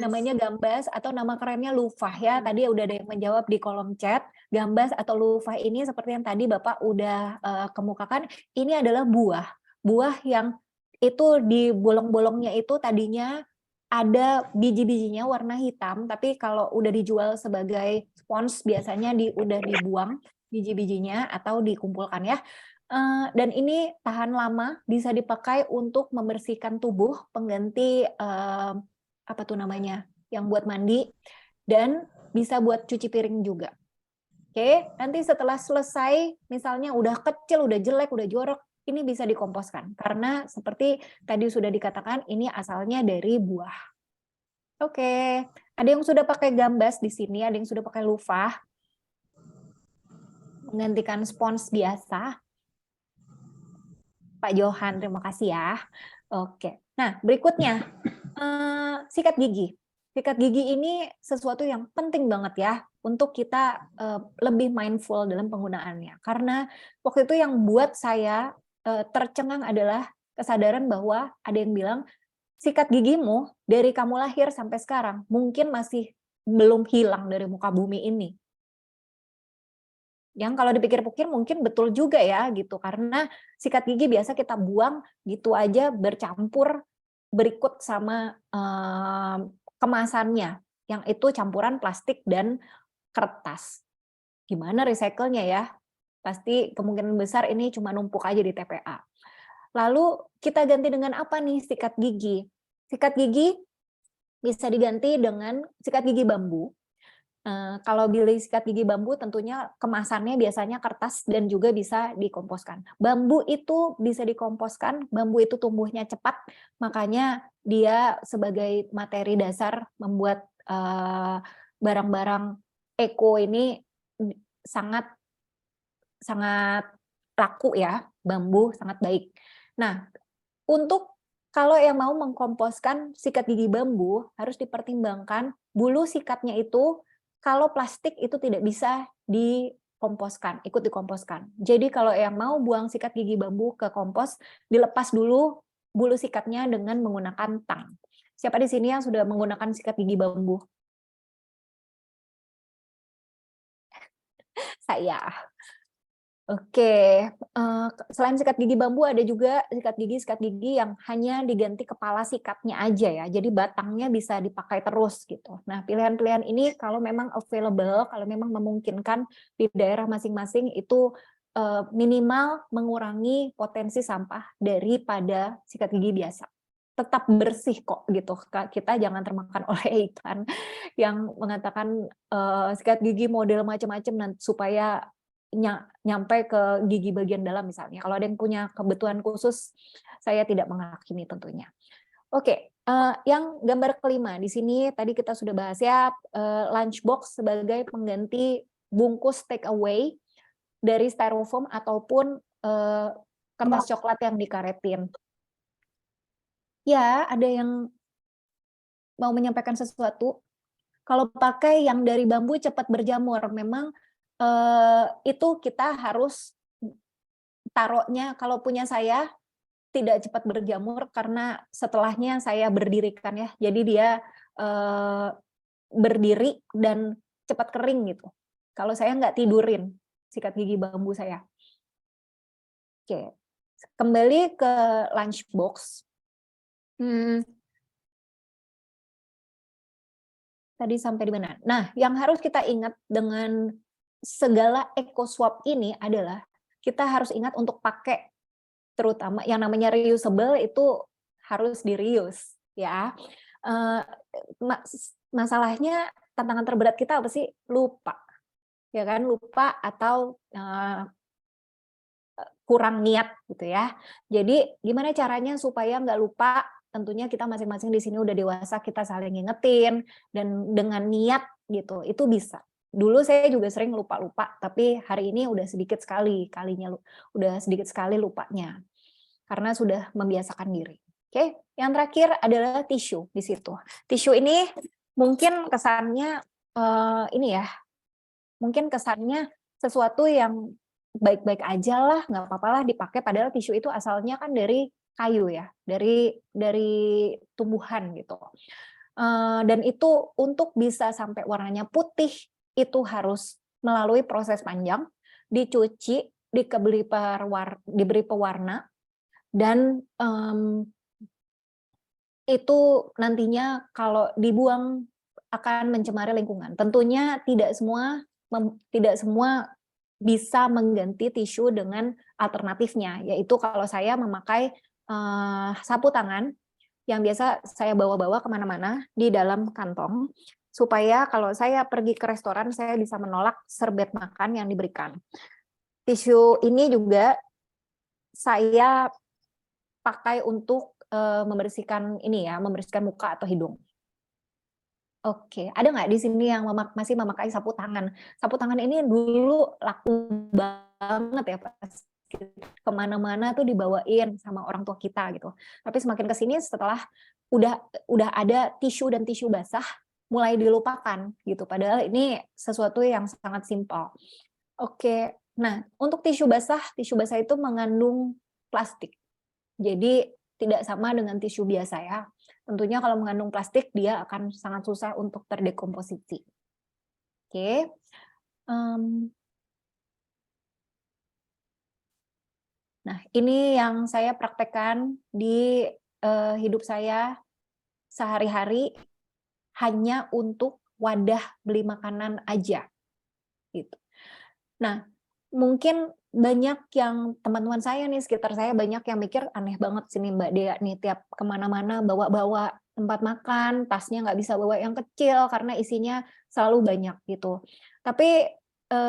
Namanya gambas atau nama kerennya lufah ya. Tadi udah ada yang menjawab di kolom chat. Gambas atau lufah ini seperti yang tadi Bapak udah kemukakan, ini adalah buah. Buah yang itu di bolong-bolongnya itu tadinya ada biji-bijinya warna hitam, tapi kalau udah dijual sebagai spons biasanya udah dibuang biji-bijinya atau dikumpulkan ya. Dan ini tahan lama, bisa dipakai untuk membersihkan tubuh, pengganti apa tuh namanya, yang buat mandi, dan bisa buat cuci piring juga. Oke, nanti setelah selesai, misalnya udah kecil, udah jelek, udah jorok, ini bisa dikomposkan. Karena seperti tadi sudah dikatakan, ini asalnya dari buah. Oke, ada yang sudah pakai gambas di sini, ada yang sudah pakai lufah, menggantikan spons biasa. Pak Johan, terima kasih ya. Oke, nah berikutnya sikat gigi. Sikat gigi ini sesuatu yang penting banget ya untuk kita lebih mindful dalam penggunaannya. Karena waktu itu yang buat saya tercengang adalah kesadaran bahwa ada yang bilang sikat gigimu dari kamu lahir sampai sekarang mungkin masih belum hilang dari muka bumi ini. Yang kalau dipikir-pikir mungkin betul juga ya gitu, karena sikat gigi biasa kita buang gitu aja bercampur berikut sama kemasannya yang itu campuran plastik dan kertas. Gimana recycle-nya ya? Pasti kemungkinan besar ini cuma numpuk aja di TPA. Lalu kita ganti dengan apa nih sikat gigi? Sikat gigi bisa diganti dengan sikat gigi bambu. Kalau beli sikat gigi bambu tentunya kemasannya biasanya kertas dan juga bisa dikomposkan. Bambu itu bisa dikomposkan, bambu itu tumbuhnya cepat, makanya dia sebagai materi dasar membuat barang-barang eko ini sangat sangat laku ya, bambu sangat baik. Nah, untuk kalau yang mau mengkomposkan sikat gigi bambu harus dipertimbangkan bulu sikatnya itu. Kalau plastik itu tidak bisa dikomposkan, ikut dikomposkan. Jadi kalau yang mau buang sikat gigi bambu ke kompos, dilepas dulu bulu sikatnya dengan menggunakan tang. Siapa di sini yang sudah menggunakan sikat gigi bambu? Saya. Oke, selain sikat gigi bambu ada juga sikat gigi yang hanya diganti kepala sikatnya aja ya, jadi batangnya bisa dipakai terus gitu. Nah, pilihan-pilihan ini kalau memang available, kalau memang memungkinkan di daerah masing-masing itu minimal mengurangi potensi sampah daripada sikat gigi biasa. Tetap bersih kok gitu, kita jangan termakan oleh iklan yang mengatakan sikat gigi model macam-macam supaya nyampe ke gigi bagian dalam misalnya. Kalau ada yang punya kebutuhan khusus, saya tidak menghakimi tentunya. Oke, yang gambar kelima di sini tadi kita sudah bahas ya, lunchbox sebagai pengganti bungkus take away dari styrofoam ataupun kertas coklat yang dikaretin. Ya, ada yang mau menyampaikan sesuatu. Kalau pakai yang dari bambu cepat berjamur, memang itu kita harus taruhnya, kalau punya saya tidak cepat berjamur karena setelahnya saya berdirikan ya. Jadi dia berdiri dan cepat kering gitu. Kalau saya nggak tidurin sikat gigi bambu saya. Oke, kembali ke lunchbox. Tadi sampai di mana? Nah, yang harus kita ingat dengan segala EcoSwap ini adalah kita harus ingat untuk pakai, terutama yang namanya reusable itu harus di-reuse ya. Masalahnya tantangan terberat kita apa sih? Lupa. Ya kan, lupa atau kurang niat gitu ya. Jadi gimana caranya supaya nggak lupa? Tentunya kita masing-masing di sini udah dewasa, kita saling ngingetin dan dengan niat gitu, itu bisa. Dulu saya juga sering lupa-lupa, tapi hari ini udah sedikit sekali udah sedikit sekali lupanya karena sudah membiasakan diri. Oke, yang terakhir adalah tisu di situ. Tisu ini mungkin kesannya ini ya, mungkin kesannya sesuatu yang baik-baik aja lah, nggak apa-apa lah dipakai, padahal tisu itu asalnya kan dari kayu ya, dari tumbuhan gitu. Dan itu untuk bisa sampai warnanya putih, itu harus melalui proses panjang, dicuci, diberi pewarna, dan itu nantinya kalau dibuang akan mencemari lingkungan. Tentunya tidak semua bisa mengganti tisu dengan alternatifnya, yaitu kalau saya memakai sapu tangan yang biasa saya bawa-bawa kemana-mana di dalam kantong, supaya kalau saya pergi ke restoran saya bisa menolak serbet makan yang diberikan. Tisu ini juga saya pakai untuk membersihkan membersihkan muka atau hidung. Oke, ada nggak di sini yang masih memakai sapu tangan? Sapu tangan ini dulu laku banget ya, pas kemana-mana tuh dibawain sama orang tua kita gitu. Tapi semakin ke sini setelah udah ada tisu dan tisu basah, mulai dilupakan gitu. Padahal ini sesuatu yang sangat simpel. Oke, nah untuk tisu basah itu mengandung plastik. Jadi tidak sama dengan tisu biasa ya. Tentunya kalau mengandung plastik dia akan sangat susah untuk terdekomposisi. Oke. Nah, ini yang saya praktekkan di hidup saya sehari-hari hanya untuk wadah beli makanan aja. Gitu. Nah, mungkin banyak yang teman-teman saya nih, sekitar saya banyak yang mikir aneh banget sini Mbak Dea nih, tiap kemana-mana bawa-bawa tempat makan, tasnya nggak bisa bawa yang kecil karena isinya selalu banyak gitu. Tapi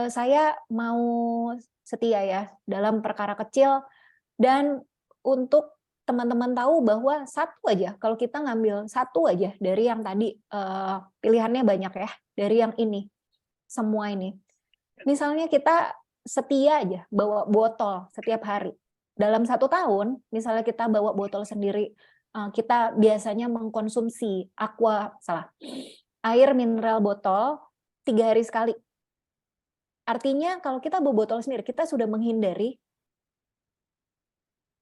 saya mau setia ya dalam perkara kecil, dan untuk teman-teman tahu bahwa satu aja, kalau kita ngambil satu aja dari yang tadi, pilihannya banyak ya, dari yang ini, semua ini. Misalnya kita setia aja bawa botol setiap hari. Dalam 1 tahun, misalnya kita bawa botol sendiri, kita biasanya mengkonsumsi air mineral botol 3 hari sekali. Artinya kalau kita bawa botol sendiri, kita sudah menghindari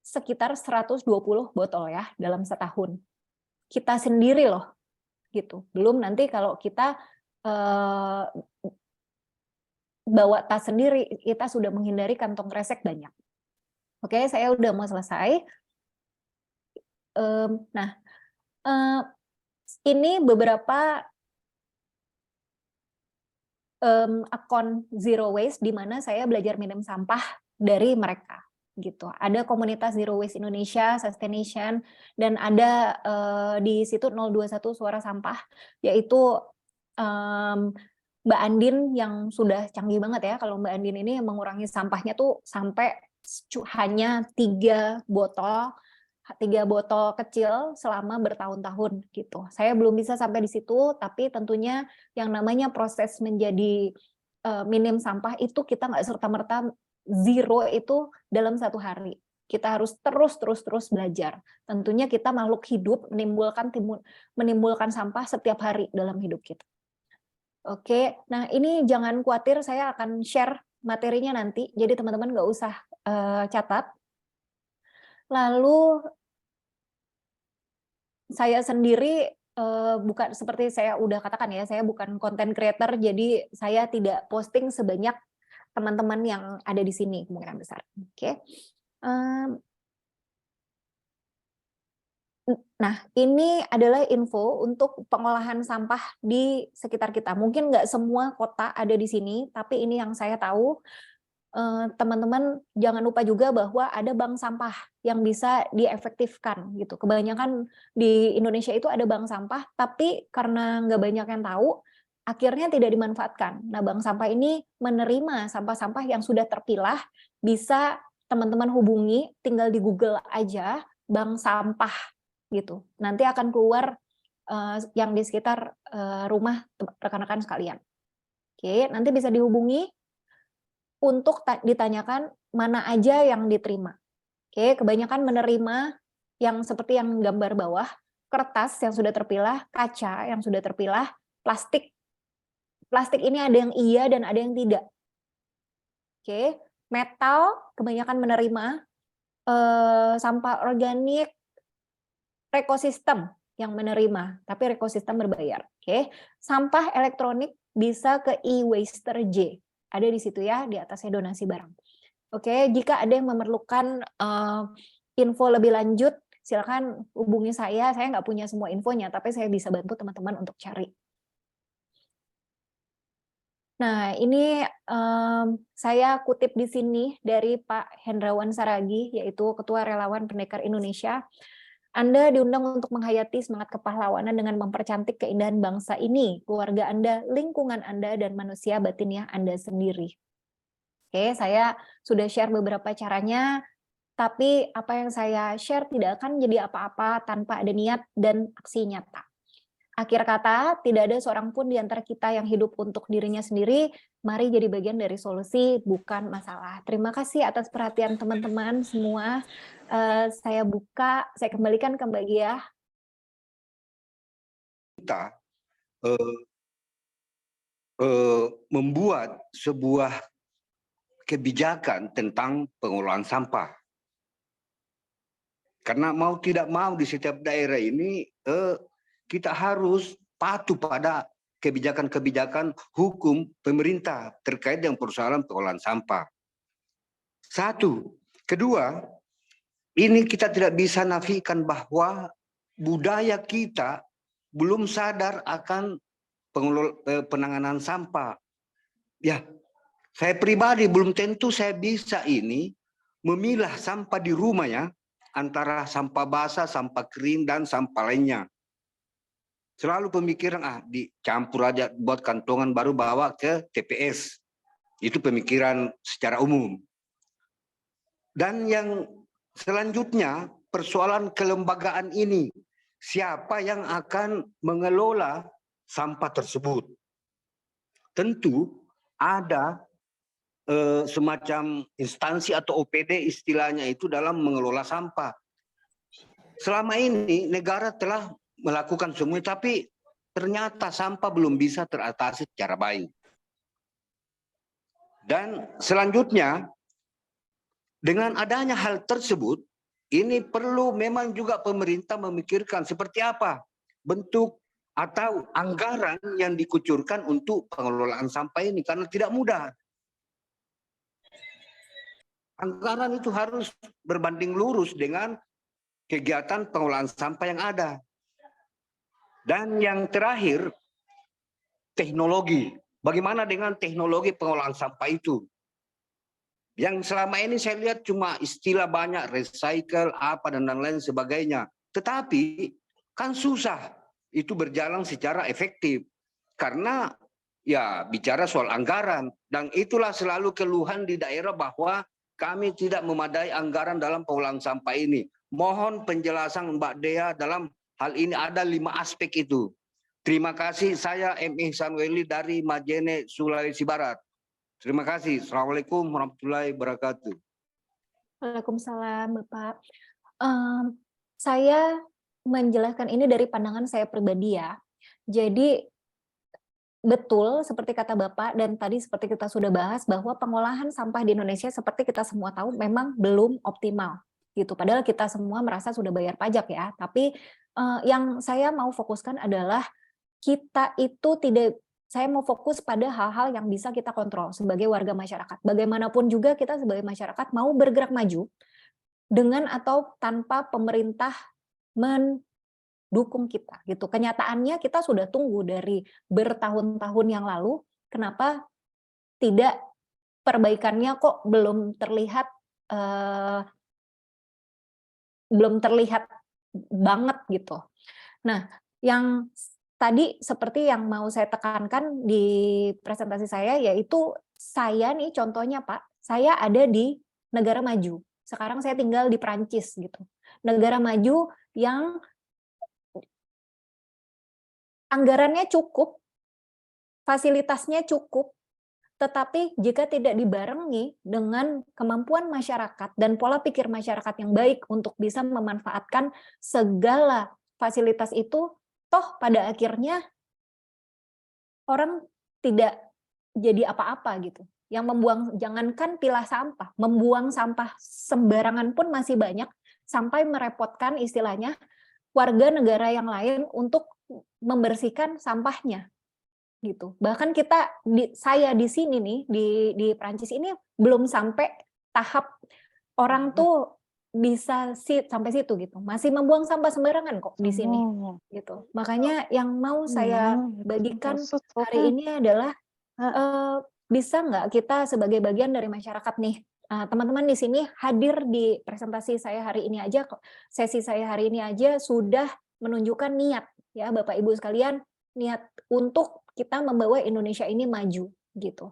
sekitar 120 botol ya dalam setahun. Kita sendiri loh, gitu. Belum nanti kalau kita bawa tas sendiri, kita sudah menghindari kantong kresek banyak. Oke, saya udah mau selesai. Nah, ini beberapa akun zero waste di mana saya belajar minim sampah dari mereka gitu. Ada komunitas Zero Waste Indonesia, Sustaination, dan ada di situ 021 Suara Sampah, yaitu Mbak Andin yang sudah canggih banget ya. Kalau Mbak Andin ini mengurangi sampahnya tuh sampai hanya 3 botol kecil selama bertahun-tahun gitu. Saya belum bisa sampai di situ, tapi tentunya yang namanya proses menjadi minim sampah itu kita nggak serta-merta zero itu dalam 1 hari. Kita harus terus belajar. Tentunya kita makhluk hidup, menimbulkan sampah setiap hari dalam hidup kita. Oke, nah ini jangan khawatir, saya akan share materinya nanti, jadi teman-teman nggak usah catat. Lalu saya sendiri bukan, seperti saya udah katakan ya, saya bukan content creator, jadi saya tidak posting sebanyak teman-teman yang ada di sini kemungkinan besar. Oke. Nah, ini adalah info untuk pengolahan sampah di sekitar kita. Mungkin nggak semua kota ada di sini, tapi ini yang saya tahu. Teman-teman jangan lupa juga bahwa ada bank sampah yang bisa diefektifkan gitu. Kebanyakan di Indonesia itu ada bank sampah, tapi karena nggak banyak yang tahu, akhirnya tidak dimanfaatkan. Nah, bank sampah ini menerima sampah-sampah yang sudah terpilah, bisa teman-teman hubungi, tinggal di Google aja, bank sampah gitu. Nanti akan keluar yang di sekitar rumah rekan-rekan sekalian. Oke, nanti bisa dihubungi untuk ditanyakan mana aja yang diterima. Oke, kebanyakan menerima yang seperti yang gambar bawah, kertas yang sudah terpilah, kaca yang sudah terpilah, plastik. Plastik ini ada yang iya dan ada yang tidak. Oke, metal kebanyakan menerima, sampah organik, rekosistem yang menerima, tapi rekosistem berbayar. Oke, sampah elektronik bisa ke e-waster J. Ada di situ ya, di atasnya donasi barang. Oke, jika ada yang memerlukan info lebih lanjut, silakan hubungi saya. Saya nggak punya semua infonya, tapi saya bisa bantu teman-teman untuk cari. Nah, ini saya kutip di sini dari Pak Hendrawan Saragi, yaitu Ketua Relawan Pendekar Indonesia. Anda diundang untuk menghayati semangat kepahlawanan dengan mempercantik keindahan bangsa ini, keluarga Anda, lingkungan Anda, dan manusia batiniah Anda sendiri. Oke, saya sudah share beberapa caranya, tapi apa yang saya share tidak akan jadi apa-apa tanpa ada niat dan aksi nyata. Akhir kata, tidak ada seorang pun di antara kita yang hidup untuk dirinya sendiri. Mari jadi bagian dari solusi, bukan masalah. Terima kasih atas perhatian teman-teman semua. Saya kembalikan ke Mbak Gia. Kita membuat sebuah kebijakan tentang pengelolaan sampah. Karena mau tidak mau di setiap daerah ini kita harus patuh pada kebijakan-kebijakan hukum pemerintah terkait dengan persoalan pengolahan sampah. Satu. Kedua, ini kita tidak bisa nafikan bahwa budaya kita belum sadar akan penanganan sampah. Ya, saya pribadi belum tentu saya bisa ini memilah sampah di rumah ya, antara sampah basah, sampah kering, dan sampah lainnya. Selalu pemikiran, dicampur aja buat kantongan baru bawa ke TPS. Itu pemikiran secara umum. Dan yang selanjutnya, persoalan kelembagaan ini. Siapa yang akan mengelola sampah tersebut? Tentu ada semacam instansi atau OPD istilahnya itu dalam mengelola sampah. Selama ini negara telah melakukan semua, tapi ternyata sampah belum bisa teratasi secara baik. Dan selanjutnya, dengan adanya hal tersebut, ini perlu memang juga pemerintah memikirkan seperti apa bentuk atau anggaran yang dikucurkan untuk pengelolaan sampah ini, karena tidak mudah. Anggaran itu harus berbanding lurus dengan kegiatan pengelolaan sampah yang ada. Dan yang terakhir, teknologi. Bagaimana dengan teknologi pengolahan sampah itu? Yang selama ini saya lihat cuma istilah banyak, recycle, apa, dan lain sebagainya. Tetapi kan susah itu berjalan secara efektif. Karena ya bicara soal anggaran. Dan itulah selalu keluhan di daerah bahwa kami tidak memadai anggaran dalam pengolahan sampah ini. Mohon penjelasan Mbak Dea dalam hal ini, ada 5 aspek itu. Terima kasih, saya M.E. Samueli dari Majene, Sulawesi Barat. Terima kasih. Assalamualaikum warahmatullahi wabarakatuh. Waalaikumsalam, Bapak. Saya menjelaskan ini dari pandangan saya pribadi ya. Jadi betul seperti kata Bapak dan tadi seperti kita sudah bahas bahwa pengolahan sampah di Indonesia seperti kita semua tahu memang belum optimal gitu. Padahal kita semua merasa sudah bayar pajak ya. Tapi yang saya mau fokuskan adalah kita itu tidak saya mau fokus pada hal-hal yang bisa kita kontrol sebagai warga masyarakat. Bagaimanapun juga kita sebagai masyarakat mau bergerak maju dengan atau tanpa pemerintah mendukung kita gitu. Kenyataannya kita sudah tunggu dari bertahun-tahun yang lalu, kenapa tidak perbaikannya kok belum terlihat banget gitu. Nah, yang tadi seperti yang mau saya tekankan di presentasi saya yaitu saya nih contohnya Pak, saya ada di negara maju. Sekarang saya tinggal di Prancis gitu. Negara maju yang anggarannya cukup, fasilitasnya cukup, tetapi jika tidak dibarengi dengan kemampuan masyarakat dan pola pikir masyarakat yang baik untuk bisa memanfaatkan segala fasilitas itu, toh pada akhirnya orang tidak jadi apa-apa gitu. Yang membuang, jangankan pilah sampah, membuang sampah sembarangan pun masih banyak, sampai merepotkan istilahnya warga negara yang lain untuk membersihkan sampahnya gitu. Bahkan saya di sini nih di Prancis ini belum sampai tahap orang tuh bisa sampai situ gitu. Masih membuang sampah sembarangan kok di sini gitu. Makanya yang mau saya bagikan hari ini adalah bisa nggak kita sebagai bagian dari masyarakat nih, teman-teman di sini hadir di presentasi saya hari ini aja, sesi saya hari ini aja sudah menunjukkan niat ya Bapak Ibu sekalian, niat untuk kita membawa Indonesia ini maju gitu.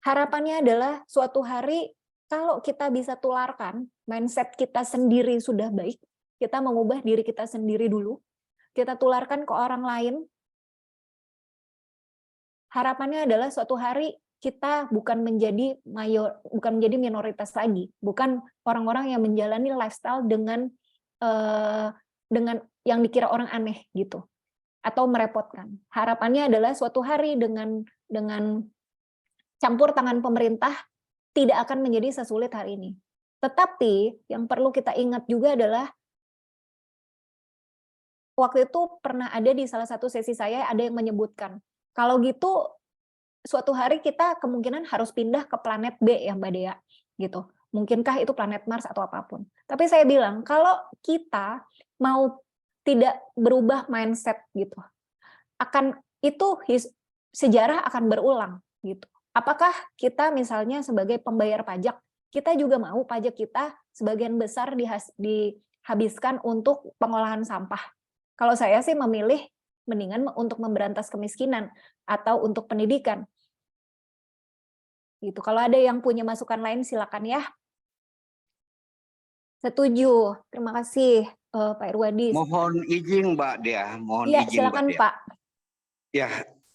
Harapannya adalah suatu hari kalau kita bisa tularkan mindset kita sendiri sudah baik, kita mengubah diri kita sendiri dulu, kita tularkan ke orang lain. Harapannya adalah suatu hari kita bukan menjadi minoritas lagi, bukan orang-orang yang menjalani lifestyle dengan yang dikira orang aneh gitu atau merepotkan. Harapannya adalah suatu hari dengan campur tangan pemerintah tidak akan menjadi sesulit hari ini. Tetapi yang perlu kita ingat juga adalah waktu itu pernah ada di salah satu sesi saya ada yang menyebutkan kalau gitu suatu hari kita kemungkinan harus pindah ke planet B ya Mbak Dea gitu. Mungkinkah itu planet Mars atau apapun. Tapi saya bilang kalau kita mau tidak berubah mindset gitu, sejarah akan berulang gitu. Apakah kita misalnya sebagai pembayar pajak, kita juga mau pajak kita sebagian besar dihabiskan untuk pengolahan sampah. Kalau saya sih memilih mendingan untuk memberantas kemiskinan atau untuk pendidikan. Gitu. Kalau ada yang punya masukan lain silakan ya. Setuju. Terima kasih Pak Irwadi. Mohon izin Mbak Dea, Iya, silakan Pak. Ya,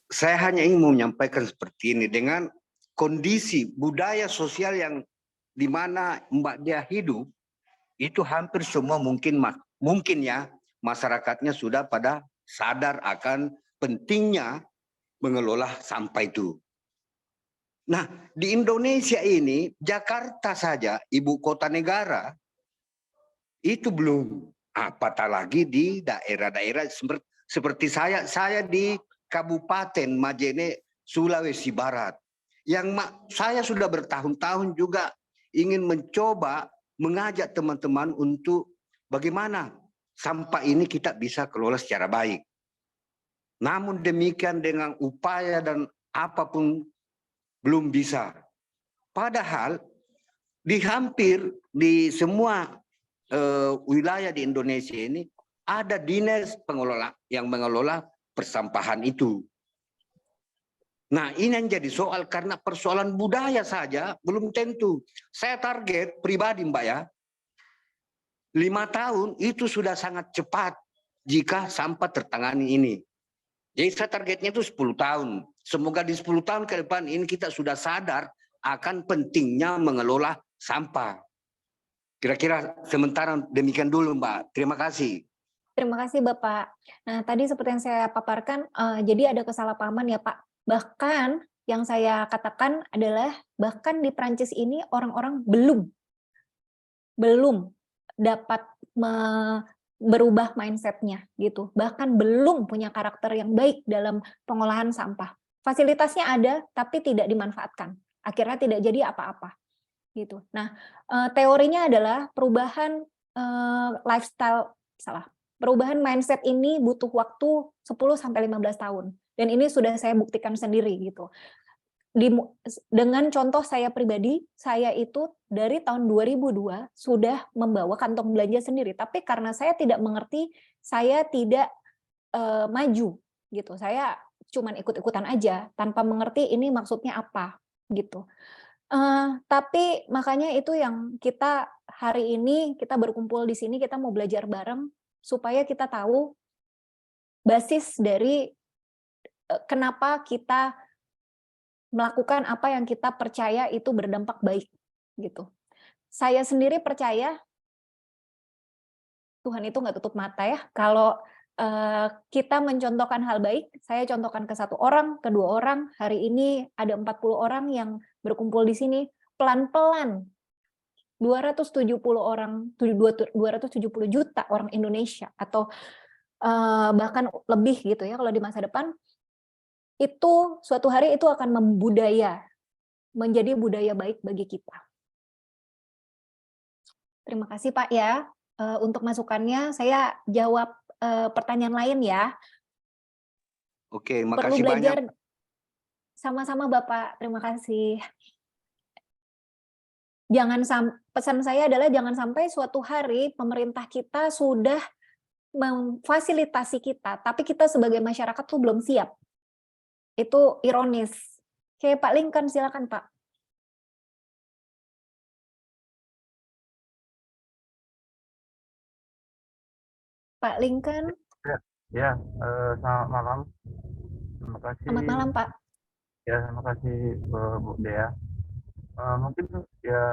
saya hanya ingin menyampaikan seperti ini dengan kondisi budaya sosial yang di mana Mbak Dea hidup itu hampir semua mungkin ya masyarakatnya sudah pada sadar akan pentingnya mengelola sampah itu. Nah, di Indonesia ini Jakarta saja ibu kota negara itu belum, apatah lagi di daerah-daerah seperti saya di Kabupaten Majene, Sulawesi Barat. Saya sudah bertahun-tahun juga ingin mencoba mengajak teman-teman untuk bagaimana sampah ini kita bisa kelola secara baik. Namun demikian dengan upaya dan apapun belum bisa. Padahal hampir di semua wilayah di Indonesia ini ada dinas pengelola yang mengelola persampahan itu. Nah, ini yang jadi soal karena persoalan budaya saja belum tentu. Saya target pribadi Mbak ya, 5 tahun itu sudah sangat cepat jika sampah tertangani ini. Jadi saya targetnya itu 10 tahun. Semoga di 10 tahun ke depan ini kita sudah sadar akan pentingnya mengelola sampah. Kira-kira sementara demikian dulu, Mbak. Terima kasih. Terima kasih Bapak. Nah, tadi seperti yang saya paparkan, jadi ada kesalahpahaman ya Pak. Bahkan yang saya katakan adalah bahkan di Prancis ini orang-orang belum dapat berubah mindset-nya gitu. Bahkan belum punya karakter yang baik dalam pengolahan sampah. Fasilitasnya ada tapi tidak dimanfaatkan. Akhirnya tidak jadi apa-apa gitu. Nah, teorinya adalah perubahan perubahan mindset ini butuh waktu 10 sampai 15 tahun. Dan ini sudah saya buktikan sendiri gitu. Dengan contoh saya pribadi, saya itu dari tahun 2002 sudah membawa kantong belanja sendiri, tapi karena saya tidak mengerti, saya tidak maju gitu. Saya cuman ikut-ikutan aja tanpa mengerti ini maksudnya apa gitu. Tapi makanya itu yang kita hari ini kita berkumpul di sini, kita mau belajar bareng supaya kita tahu basis dari kenapa kita melakukan apa yang kita percaya itu berdampak baik gitu. Saya sendiri percaya Tuhan itu nggak tutup mata ya. Kalau kita mencontohkan hal baik, saya contohkan ke 1 orang, ke 2 orang, hari ini ada 40 orang yang berkumpul di sini, pelan-pelan 270 orang, 270 juta orang Indonesia atau bahkan lebih gitu ya kalau di masa depan, itu suatu hari itu akan menjadi budaya baik bagi kita. Terima kasih Pak ya, untuk masukannya. Saya jawab pertanyaan lain ya. Oke, Perlu makasih belajar banyak. sama-sama Bapak, terima kasih. Pesan saya adalah jangan sampai suatu hari pemerintah kita sudah memfasilitasi kita, tapi kita sebagai masyarakat tuh belum siap. Itu ironis. Oke, Pak Lincoln, silakan Pak. Pak Lincoln, Ya, selamat malam. Terima kasih. selamat malam Pak. Ya, terima kasih Bu Dea. Mungkin ya,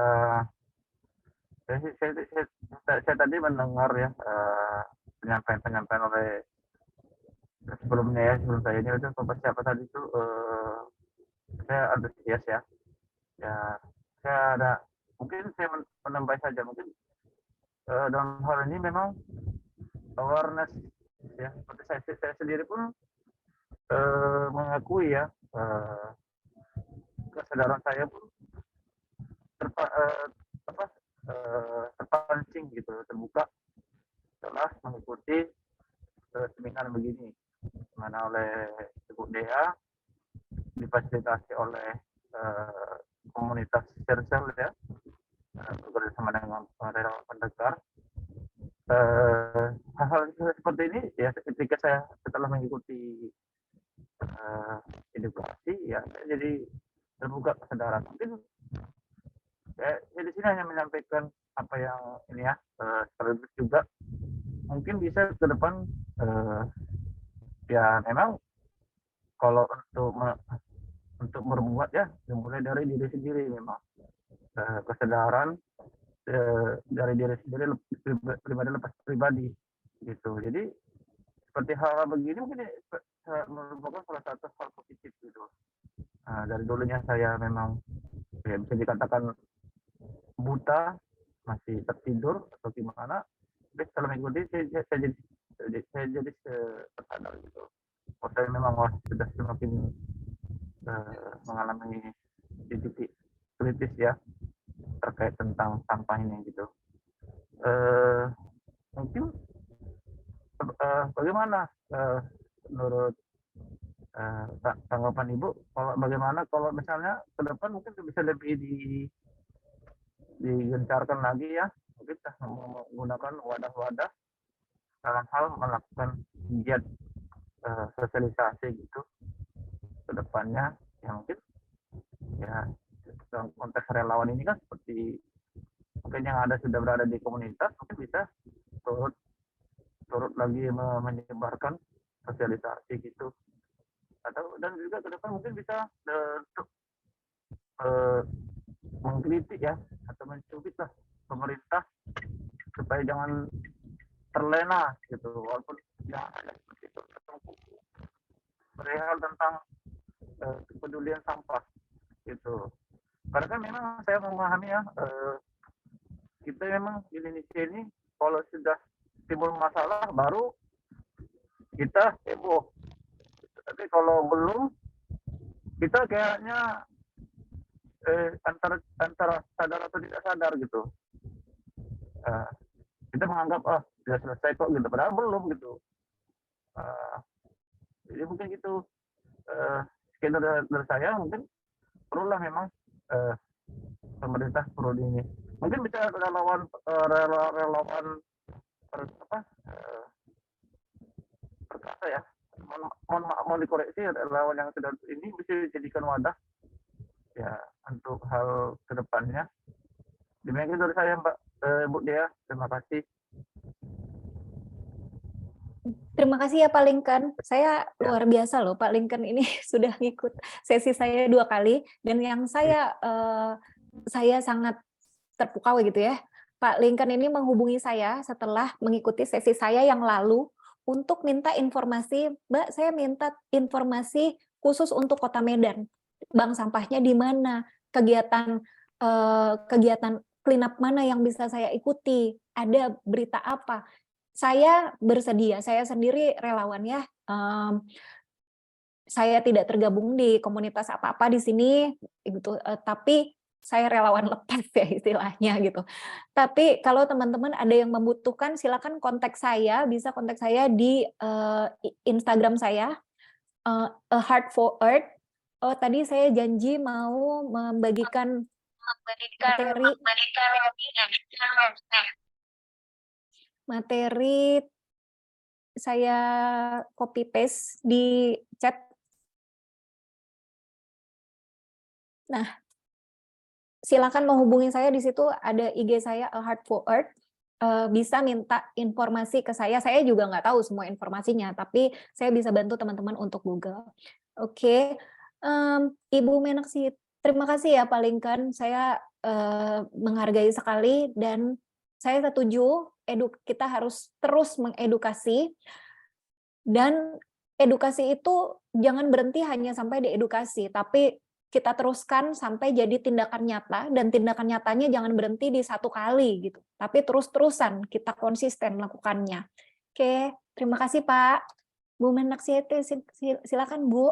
saya tadi mendengar ya penyampaian oleh sebelumnya ya, sebelum saya ini itu siapa tadi itu saya antusias ya. Ya, saya ada mungkin saya menambah saja mungkin dalam hal ini memang awareness ya, seperti saya sendiri pun mengakui ya kesadaran saya pun terpancing gitu, terbuka setelah mengikuti seminar begini, mana oleh Ibu Dea difasilitasi oleh komunitas Cersel ya, bekerjasama dengan relawan pendengar. Hal-hal seperti ini ya ketika saya setelah mengikuti edukasi ya saya jadi terbuka kesadaran. Mungkin saya di sini hanya menyampaikan apa yang ini ya, sekaligus juga mungkin bisa ke depan ya memang kalau untuk berbuat ya dimulai dari diri sendiri memang, kesadaran dari diri sendiri, pribadi lepas pribadi gitu. Jadi seperti hal begini mungkin merupakan salah satu hal positif gitu. Dari dulunya saya memang ya bisa dikatakan buta, masih tertidur atau gimana, tapi setelah mengikuti saya jadi tersadar gitu. Saya memang sudah semakin mengalami titik kritis ya terkait tentang sampah ini gitu. Mungkin bagaimana menurut tanggapan Ibu, bagaimana kalau misalnya ke depan mungkin bisa lebih digencarkan lagi ya, mungkin menggunakan wadah-wadah dalam hal melakukan giat sosialisasi gitu ke depannya, yang mungkin ya dalam konteks relawan ini kan seperti mungkin yang ada sudah berada di komunitas mungkin bisa turut lagi menyebarkan sosialisasi gitu, atau dan juga ke depan mungkin bisa untuk mengkritik ya atau mencubit lah pemerintah supaya jangan terlena gitu, walaupun ya seperti itu perihal tentang kepedulian sampah gitu. Karena kan memang saya memahami ya, kita memang di Indonesia ini kalau sudah timbul masalah baru kita heboh, tapi kalau belum kita kayaknya antara sadar atau tidak sadar gitu. Kita menganggap sudah selesai kok gitu, padahal belum gitu. Jadi mungkin gitu, sekian dari saya, mungkin perlulah memang pemerintah perlu ini. Mungkin bisa relawan perkasa ya. Mohon dikoreksi, relawan yang sudah ini bisa dijadikan wadah ya untuk hal kedepannya. Demikian dari saya, Mbak Bu Dea, terima kasih. Terima kasih ya Pak Lincoln. Saya luar biasa loh, Pak Lincoln ini sudah ngikut sesi saya 2 kali, dan yang saya sangat terpukau gitu ya. Pak Lincoln ini menghubungi saya setelah mengikuti sesi saya yang lalu untuk minta informasi, Mbak, saya minta informasi khusus untuk Kota Medan. Bank sampahnya di mana? Kegiatan clean up mana yang bisa saya ikuti? Ada berita apa? Saya bersedia, saya sendiri relawan ya. Saya tidak tergabung di komunitas apa-apa di sini, gitu. Tapi saya relawan lepas ya istilahnya gitu. Tapi kalau teman-teman ada yang membutuhkan, silakan kontak saya, bisa kontak saya di Instagram saya, A Heart for Earth. Oh, tadi saya janji mau membagikan materi saya copy paste di chat. Nah, silakan menghubungi saya di situ, ada IG saya A Heart for Earth. Bisa minta informasi ke saya juga nggak tahu semua informasinya, tapi saya bisa bantu teman-teman untuk Google. Oke. Ibu Menaksi, terima kasih ya Pak Lincoln, saya menghargai sekali, dan saya setuju kita harus terus mengedukasi, dan edukasi itu jangan berhenti hanya sampai di edukasi, tapi kita teruskan sampai jadi tindakan nyata, dan tindakan nyatanya jangan berhenti di 1 kali gitu, tapi terus-terusan kita konsisten melakukannya. Oke, terima kasih Pak. Bu Menaksiete, silakan Bu.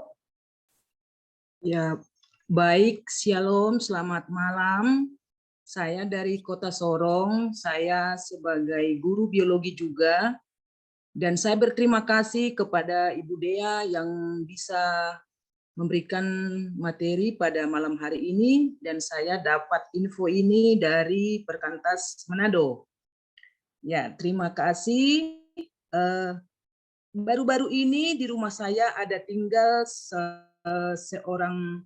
Ya, baik, Shalom, selamat malam. Saya dari Kota Sorong, saya sebagai guru biologi juga, dan saya berterima kasih kepada Ibu Dea yang bisa memberikan materi pada malam hari ini, dan saya dapat info ini dari Perkantas Manado. Ya, terima kasih. Baru-baru ini di rumah saya ada tinggal seorang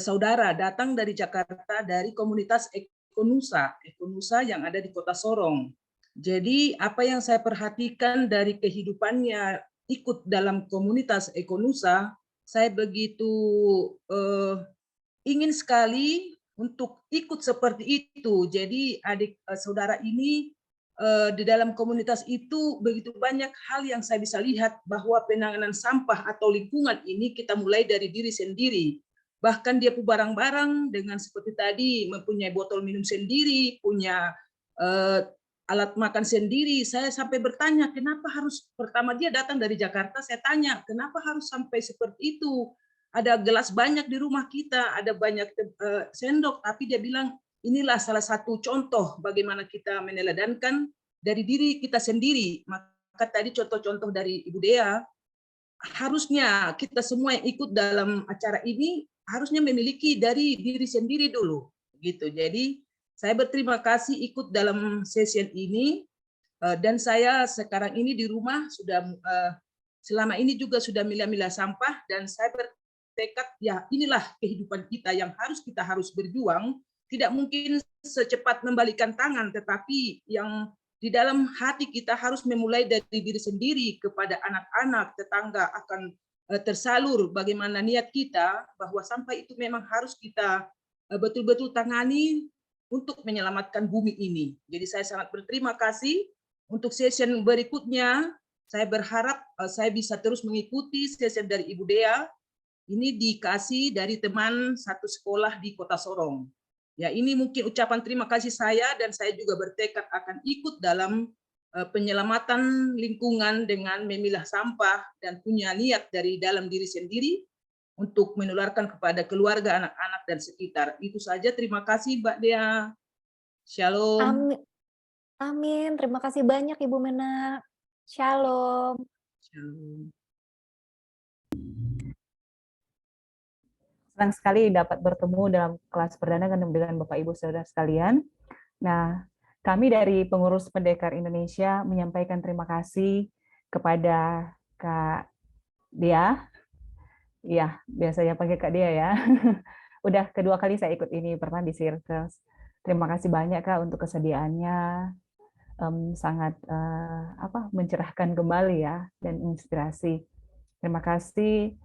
saudara datang dari Jakarta dari komunitas Ekonusa yang ada di Kota Sorong. Jadi apa yang saya perhatikan dari kehidupannya ikut dalam komunitas Ekonusa, saya begitu ingin sekali untuk ikut seperti itu. Jadi saudara ini di dalam komunitas itu begitu banyak hal yang saya bisa lihat, bahwa penanganan sampah atau lingkungan ini kita mulai dari diri sendiri. Bahkan dia punya barang-barang dengan seperti tadi, mempunyai botol minum sendiri, punya alat makan sendiri. Saya sampai bertanya, kenapa harus, pertama dia datang dari Jakarta, saya tanya, kenapa harus sampai seperti itu? Ada gelas banyak di rumah kita, ada banyak sendok, tapi dia bilang, inilah salah satu contoh bagaimana kita meneladankan dari diri kita sendiri. Maka tadi contoh-contoh dari Ibu Dea, harusnya kita semua yang ikut dalam acara ini harusnya memiliki dari diri sendiri dulu, gitu. Jadi saya berterima kasih ikut dalam sesi ini, dan saya sekarang ini di rumah sudah selama ini juga sudah milah-milah sampah, dan saya bertekad ya inilah kehidupan kita yang kita harus berjuang. Tidak mungkin secepat membalikan tangan, tetapi yang di dalam hati kita harus memulai dari diri sendiri kepada anak-anak, tetangga akan tersalur bagaimana niat kita bahwa sampah itu memang harus kita betul-betul tangani untuk menyelamatkan bumi ini. Jadi saya sangat berterima kasih. Untuk session berikutnya, saya berharap saya bisa terus mengikuti session dari Ibu Dea. Ini dikasih dari teman satu sekolah di Kota Sorong. Ya, ini mungkin ucapan terima kasih saya, dan saya juga bertekad akan ikut dalam penyelamatan lingkungan dengan memilah sampah dan punya niat dari dalam diri sendiri untuk menularkan kepada keluarga, anak-anak, dan sekitar. Itu saja, terima kasih Mbak Dea. Shalom. Amin. Amin. Terima kasih banyak Ibu Menak. Shalom. Shalom. Senang sekali dapat bertemu dalam kelas perdana dengan Bapak Ibu Saudara sekalian. Nah, kami dari Pengurus Pendekar Indonesia menyampaikan terima kasih kepada Kak Dea. Iya, biasanya panggil Kak Dea ya. Udah kedua kali saya ikut ini, pernah di Circles. Terima kasih banyak Kak untuk kesediaannya. Sangat mencerahkan kembali ya, dan inspirasi. Terima kasih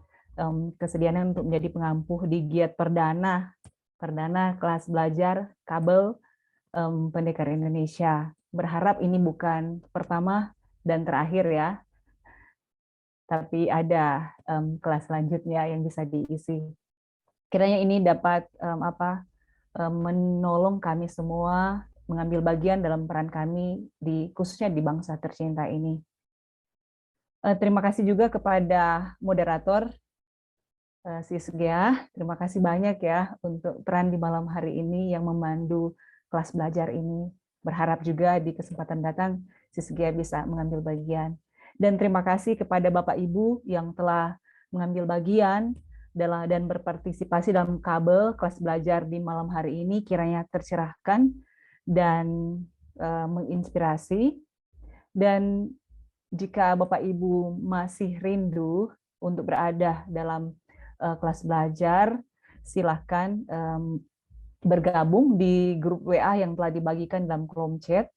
kesediaannya untuk menjadi pengampuh di giat perdana kelas belajar kabel Pendekar Indonesia. Berharap ini bukan pertama dan terakhir ya, tapi ada kelas selanjutnya yang bisa diisi. Kiranya ini dapat menolong kami semua mengambil bagian dalam peran kami khususnya di bangsa tercinta ini. Terima kasih juga kepada moderator Sis Gea. Terima kasih banyak ya untuk peran di malam hari ini yang memandu kelas belajar ini. Berharap juga di kesempatan datang Sis Gea bisa mengambil bagian. Dan terima kasih kepada Bapak Ibu yang telah mengambil bagian dan berpartisipasi dalam kabel kelas belajar di malam hari ini, kiranya tercerahkan dan menginspirasi. Dan jika Bapak Ibu masih rindu untuk berada dalam kelas belajar, silahkan bergabung di grup WA yang telah dibagikan dalam kolom chat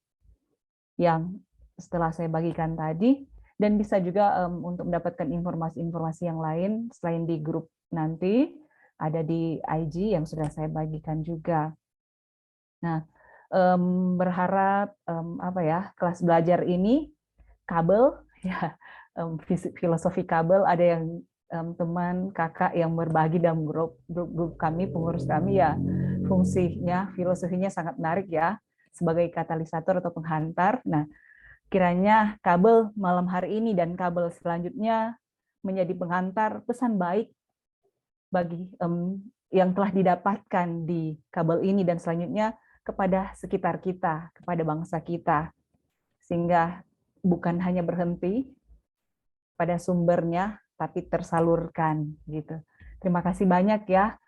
yang setelah saya bagikan tadi, dan bisa juga untuk mendapatkan informasi-informasi yang lain selain di grup nanti ada di IG yang sudah saya bagikan juga. Nah, berharap kelas belajar ini kabel ya, filosofi kabel, ada yang teman kakak yang berbagi dalam grup kami, pengurus kami ya, fungsinya filosofinya sangat menarik ya, sebagai katalisator atau penghantar. Nah, kiranya kabel malam hari ini dan kabel selanjutnya menjadi penghantar pesan baik bagi yang telah didapatkan di kabel ini dan selanjutnya kepada sekitar kita, kepada bangsa kita, sehingga bukan hanya berhenti pada sumbernya, tapi tersalurkan gitu. Terima kasih banyak ya.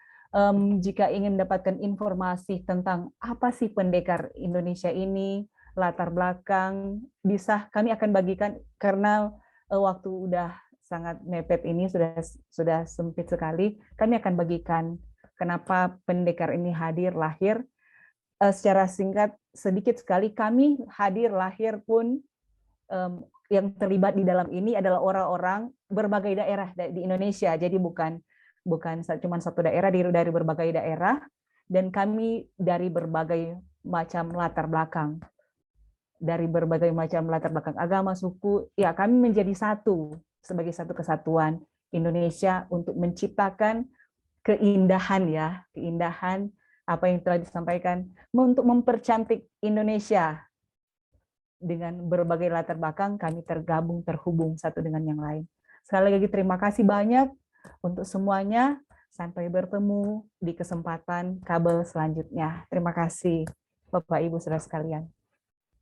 Jika ingin mendapatkan informasi tentang apa sih Pendekar Indonesia ini, latar belakang, kami akan bagikan, karena waktu udah sangat mepet ini, sudah sempit sekali. Kami akan bagikan kenapa Pendekar ini lahir. Secara singkat, sedikit sekali, kami lahir pun yang terlibat di dalam ini adalah orang-orang berbagai daerah di Indonesia. Jadi bukan cuma satu daerah, dari berbagai daerah, dan kami dari berbagai macam latar belakang. Dari berbagai macam latar belakang agama, suku, ya kami menjadi satu sebagai satu kesatuan Indonesia untuk menciptakan keindahan apa yang telah disampaikan, untuk mempercantik Indonesia. Dengan berbagai latar belakang, kami terhubung satu dengan yang lain. Sekali lagi terima kasih banyak untuk semuanya. Sampai bertemu di kesempatan kabel selanjutnya. Terima kasih Bapak Ibu Saudara sekalian.